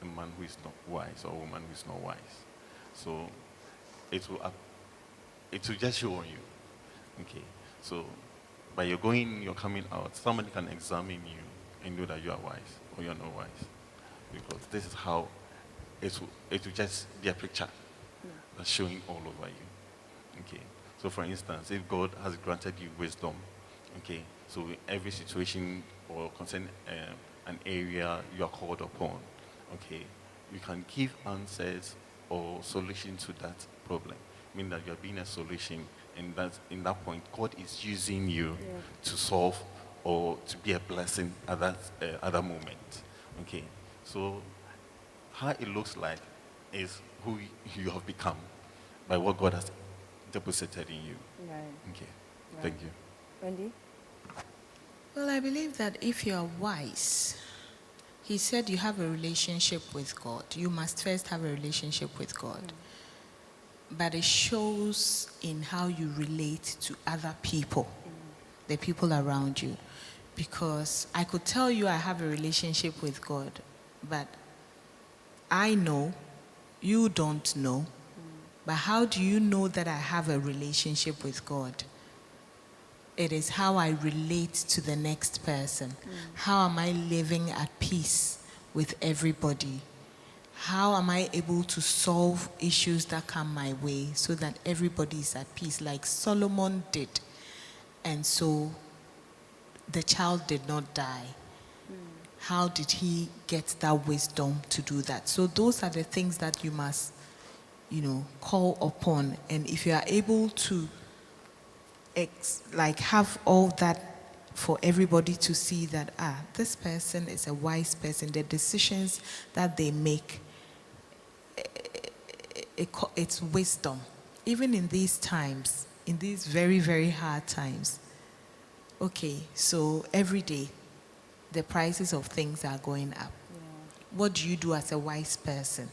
a man who is not wise, or a woman who is not wise. So it will just show on you. Okay, so by your going, you're coming out, somebody can examine you and know that you are wise or you're not wise. Because this is how it will just be a picture that's showing all over you. Okay. So for instance, if God has granted you wisdom, okay, so in every situation or concern an area you are called upon, okay, you can give answers or solutions to that problem. Meaning that you're being a solution, and that in that point, God is using you to solve or to be a blessing at that moment. Okay, so how it looks like is who you have become by what God has deposited in you. Right. Okay, Right. thank you. Wendy? Well, I believe that if you are wise, he said you have a relationship with God. You must first have a relationship with God. But it shows in how you relate to other people, the people around you. Because I could tell you I have a relationship with God, but I know, you don't know. But how do you know that I have a relationship with God? It is how I relate to the next person. How am I living at peace with everybody? How am I able to solve issues that come my way so that everybody is at peace, like Solomon did? And so the child did not die. How did he get that wisdom to do that? So those are the things that you must, call upon. And if you are able to have all that for everybody to see that, this person is a wise person, the decisions that they make, it's wisdom. Even in these times, in these very, very hard times. Okay, so every day, the prices of things are going up. What do you do as a wise person?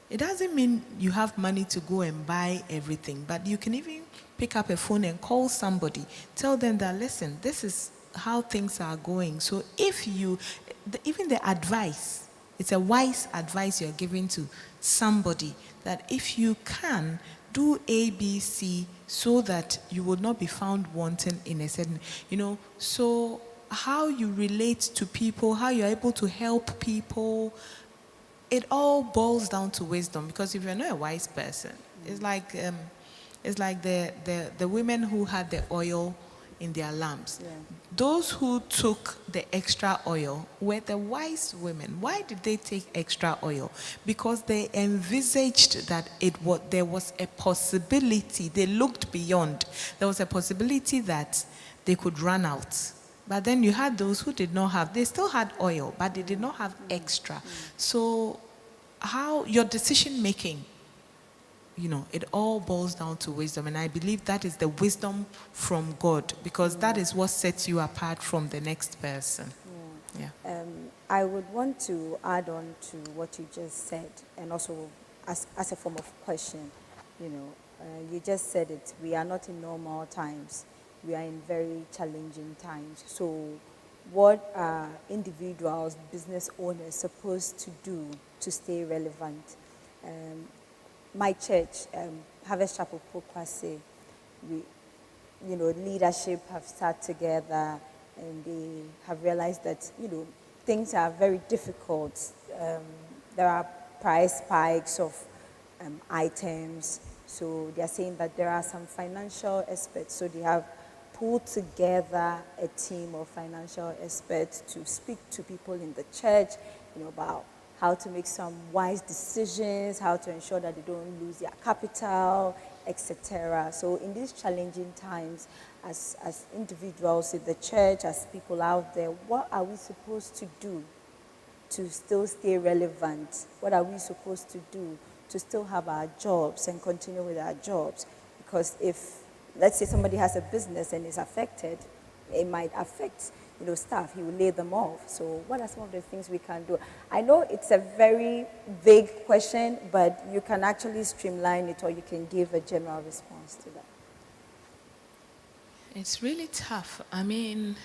It doesn't mean you have money to go and buy everything, but you can even pick up a phone and call somebody. Tell them that, listen, this is how things are going. So if even the advice, it's a wise advice you're giving to somebody, that if you can, do A, B, C, so that you will not be found wanting in a certain, so how you relate to people, how you're able to help people, it all boils down to wisdom. Because if you're not a wise person, it's like the women who had the oil in their lamps. Yeah. Those who took the extra oil were the wise women. Why did they take extra oil? Because they envisaged that there was a possibility. They looked beyond. There was a possibility that they could run out. But then you had those who did not have. They still had oil, but they did not have extra. So how your decision making, it all boils down to wisdom. And I believe that is the wisdom from God, because that is what sets you apart from the next person. Yeah. I would want to add on to what you just said, and also as a form of question. You just said it. We are not in normal times. We are in very challenging times. So what are individuals, business owners supposed to do to stay relevant? My church, Harvest Chapel Pokwase, leadership have sat together and they have realized that, things are very difficult. There are price spikes of items. So they are saying that there are some financial experts. So they have pulled together a team of financial experts to speak to people in the church, about how to make some wise decisions, how to ensure that they don't lose their capital, etc. So in these challenging times, as individuals in the church, as people out there, what are we supposed to do to still stay relevant? What are we supposed to do to still have our jobs and continue with our jobs? Because if, let's say somebody has a business and is affected, it might affect, staff. He will lay them off. So what are some of the things we can do? I know it's a very vague question, but you can actually streamline it, or you can give a general response to that. It's really tough. I mean,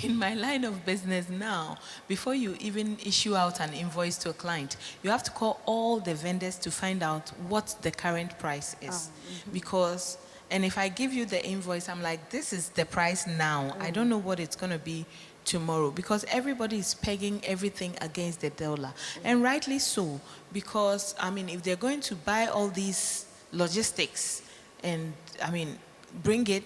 in my line of business now, before you even issue out an invoice to a client, you have to call all the vendors to find out what the current price is. Because, and if I give you the invoice, I'm like, this is the price now. I don't know what it's going to be tomorrow, because everybody is pegging everything against the dollar. And rightly so, because, I mean, if they're going to buy all these logistics and, I mean, bring it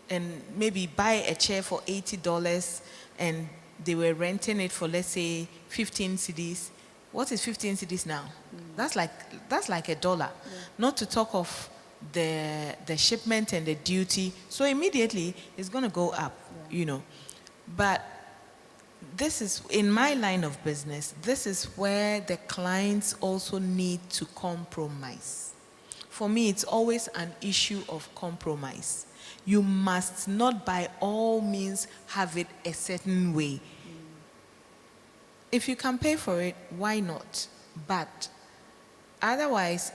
and maybe buy a chair for $80 and they were renting it for, let's say, 15 cedis. What is 15 cedis now? That's like $1. Yeah. Not to talk of the shipment and the duty. So immediately it's going to go up, But this is, in my line of business, this is where the clients also need to compromise. For me, it's always an issue of compromise. You must not by all means have it a certain way. If you can pay for it, why not? But otherwise,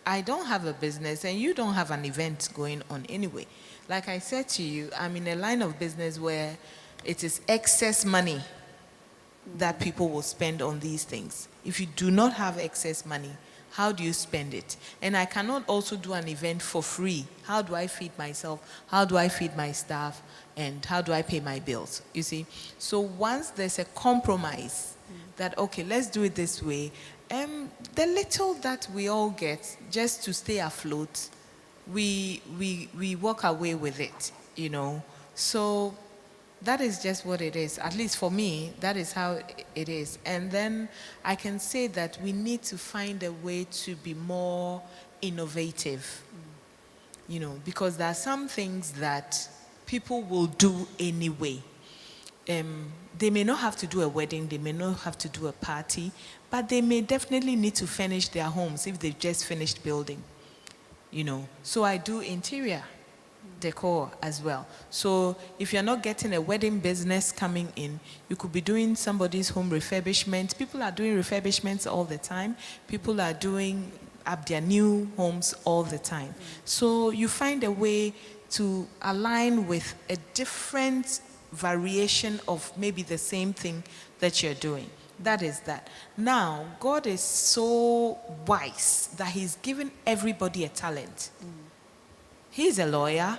I don't have a business and you don't have an event going on anyway. Like I said to you, I'm in a line of business where it is excess money that people will spend on these things. If you do not have excess money, how do you spend it? And I cannot also do an event for free. How do I feed myself? How do I feed my staff? And how do I pay my bills? You see? So once there's a compromise that, okay, let's do it this way, the little that we all get just to stay afloat, we walk away with it, So that is just what it is. At least for me, that is how it is. And then I can say that we need to find a way to be more innovative, because there are some things that people will do anyway. They may not have to do a wedding, they may not have to do a party, but they may definitely need to furnish their homes if they've just finished building, So I do interior decor as well. So if you're not getting a wedding business coming in, you could be doing somebody's home refurbishment. People are doing refurbishments all the time. People are doing up their new homes all the time. So you find a way to align with a different variation of maybe the same thing that you're doing. That is that. Now, God is so wise that He's given everybody a talent. He's a lawyer.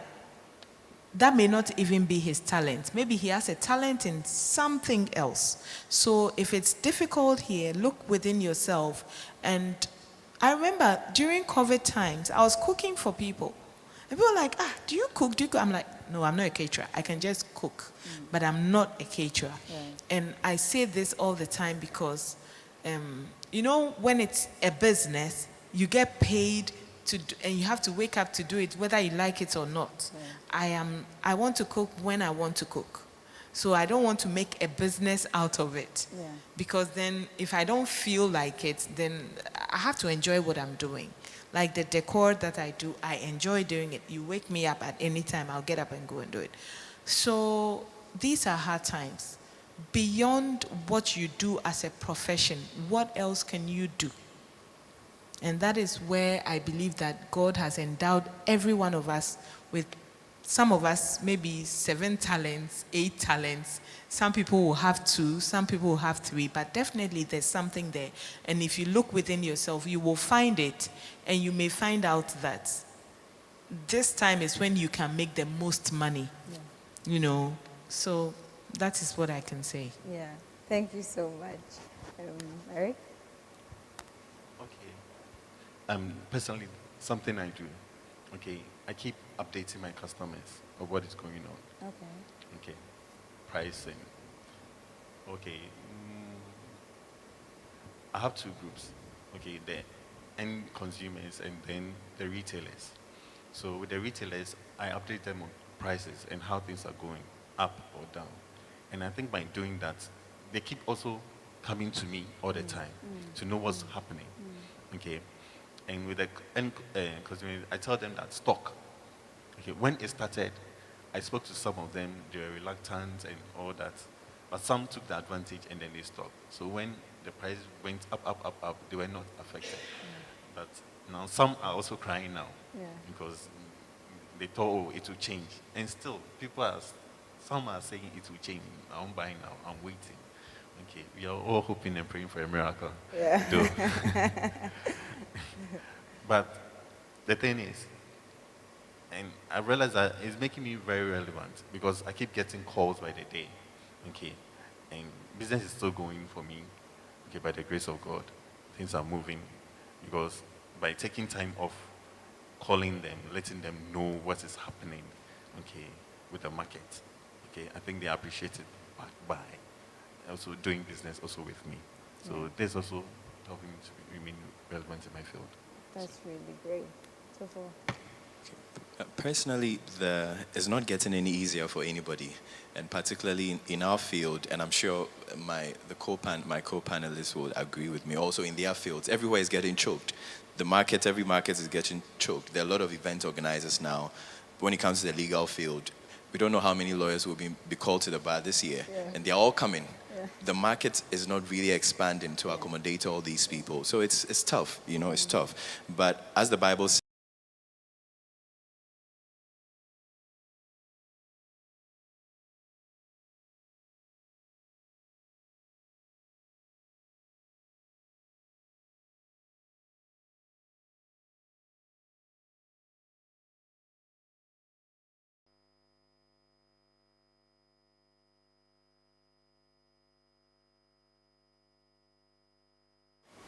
That may not even be his talent. Maybe he has a talent in something else. So if it's difficult here, look within yourself. And I remember during COVID times, I was cooking for people. And people were like, do you cook? Do you cook? I'm like, no, I'm not a caterer. I can just cook, but I'm not a caterer. Yeah. And I say this all the time because, when it's a business, you get paid and you have to wake up to do it whether you like it or not. Yeah. I want to cook when I want to cook. So I don't want to make a business out of it. Yeah. Because then if I don't feel like it, then I have to enjoy what I'm doing. Like the decor that I do, I enjoy doing it. You wake me up at any time, I'll get up and go and do it. So these are hard times. Beyond what you do as a profession, what else can you do? And that is where I believe that God has endowed every one of us with, some of us maybe 7 talents, 8 talents. Some people will have 2, some people will have 3, but definitely there's something there. And if you look within yourself, you will find it, and you may find out that this time is when you can make the most money, So that is what I can say. Yeah, thank you so much. Eric? Personally, something I do, I keep updating my customers of what is going on. Okay. Pricing. Okay. I have two groups. Okay, the end consumers and then the retailers. So with the retailers, I update them on prices and how things are going up or down. And I think by doing that, they keep also coming to me all the time to know what's happening. Okay. And with the end consumers, I tell them that stock. Okay, when it started, I spoke to some of them, they were reluctant and all that. But some took the advantage and then they stopped. So when the price went up, they were not affected. But now some are also crying now Yeah. because they thought, oh, it will change. And still, some are saying it will change. I'm buying now, I'm waiting. Okay, we are all hoping and praying for a miracle. Yeah. Though. But the thing is, and I realized that it's making me very relevant because I keep getting calls by the day. Okay. And business is still going for me. Okay, by the grace of God. Things are moving because by taking time off, calling them, letting them know what is happening, okay, with the market. Okay, I think they appreciate it back by also doing business also with me. So Yeah. this also helping me to remain relevant in my field. That's really great. So far. Personally, it's not getting any easier for anybody, and particularly in our field. And I'm sure my co-panelists will agree with me. Also, in their fields, everywhere is getting choked. Every market is getting choked. There are a lot of event organizers now. When it comes to the legal field, we don't know how many lawyers will be called to the bar this year, Yeah. and they're all coming. Yeah. The market is not really expanding to accommodate all these people, so it's tough. It's tough. But as the Bible says,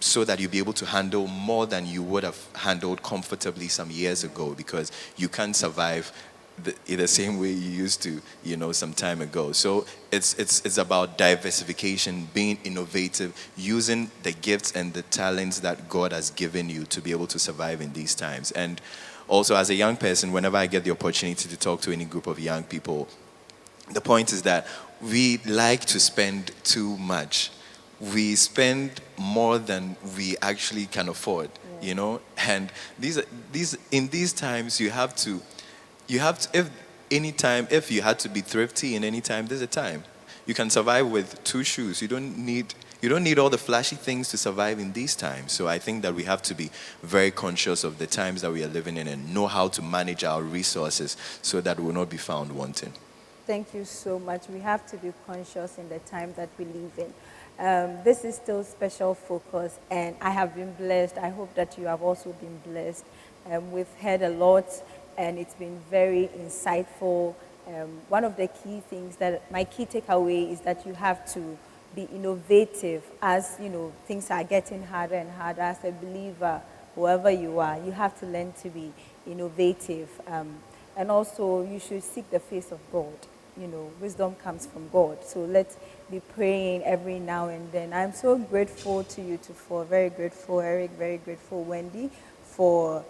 so that you'll be able to handle more than you would have handled comfortably some years ago, because you can't survive in the same way you used to, some time ago. So it's about diversification, being innovative, using the gifts and the talents that God has given you to be able to survive in these times. And also, as a young person, whenever I get the opportunity to talk to any group of young people, the point is that we like to spend too much. We spend more than we actually can afford, And these in these times, if you had to be thrifty in any time, there's a time. You can survive with two shoes. You don't need all the flashy things to survive in these times. So I think that we have to be very conscious of the times that we are living in and know how to manage our resources so that we will not be found wanting. Thank you so much. We have to be conscious in the time that we live in. This is still special focus, and I have been blessed. I hope that you have also been blessed. We've heard a lot, and it's been very insightful. One of the key things that my key takeaway is that you have to be innovative as things are getting harder and harder. As a believer, whoever you are, you have to learn to be innovative, and also you should seek the face of God. Wisdom comes from God. So let's be praying every now and then. I'm so grateful to you two, for very grateful, Eric, very grateful, Wendy, for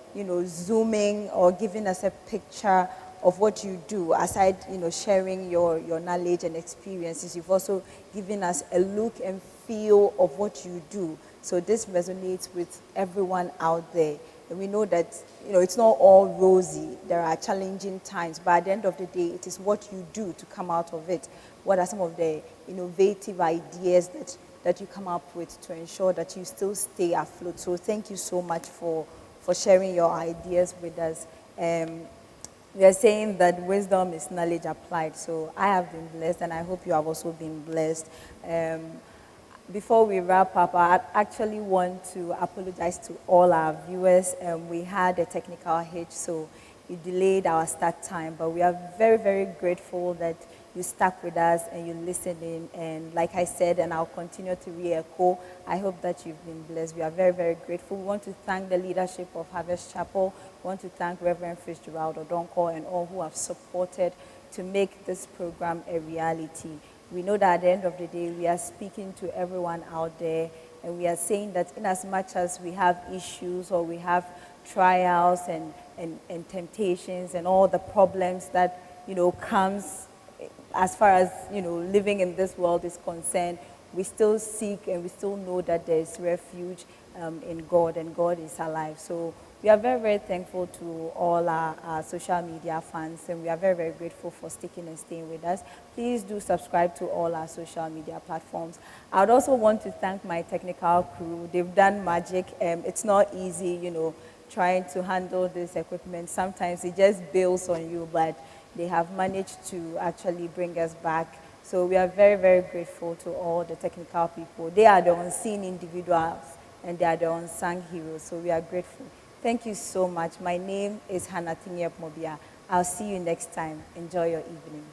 zooming or giving us a picture of what you do. Aside sharing your knowledge and experiences, you've also given us a look and feel of what you do. So this resonates with everyone out there. And we know that it's not all rosy. There are challenging times, but at the end of the day, it is what you do to come out of it. What are some of the innovative ideas that you come up with to ensure that you still stay afloat? So thank you so much for sharing your ideas with us. We are saying that wisdom is knowledge applied. So I have been blessed, and I hope you have also been blessed. Before we wrap up, I actually want to apologize to all our viewers. We had a technical hitch, so it delayed our start time, but we are very, very grateful that you stuck with us and you listened in. And like I said, and I'll continue to re-echo, I hope that you've been blessed. We are very, very grateful. We want to thank the leadership of Harvest Chapel. We want to thank Reverend Fitzgerald Odonko and all who have supported to make this program a reality. We know that at the end of the day, we are speaking to everyone out there, and we are saying that in as much as we have issues or we have trials and temptations and all the problems that, comes as far as, living in this world is concerned, we still seek and we still know that there is refuge in God, and God is alive. So we are very, very thankful to all our social media fans, and we are very, very grateful for sticking and staying with us. Please do subscribe to all our social media platforms. I would also want to thank my technical crew. They've done magic. It's not easy, trying to handle this equipment. Sometimes it just bails on you, but they have managed to actually bring us back. So we are very, very grateful to all the technical people. They are the unseen individuals and they are the unsung heroes. So we are grateful. Thank you so much. My name is Hannah Mobia. I'll see you next time. Enjoy your evening.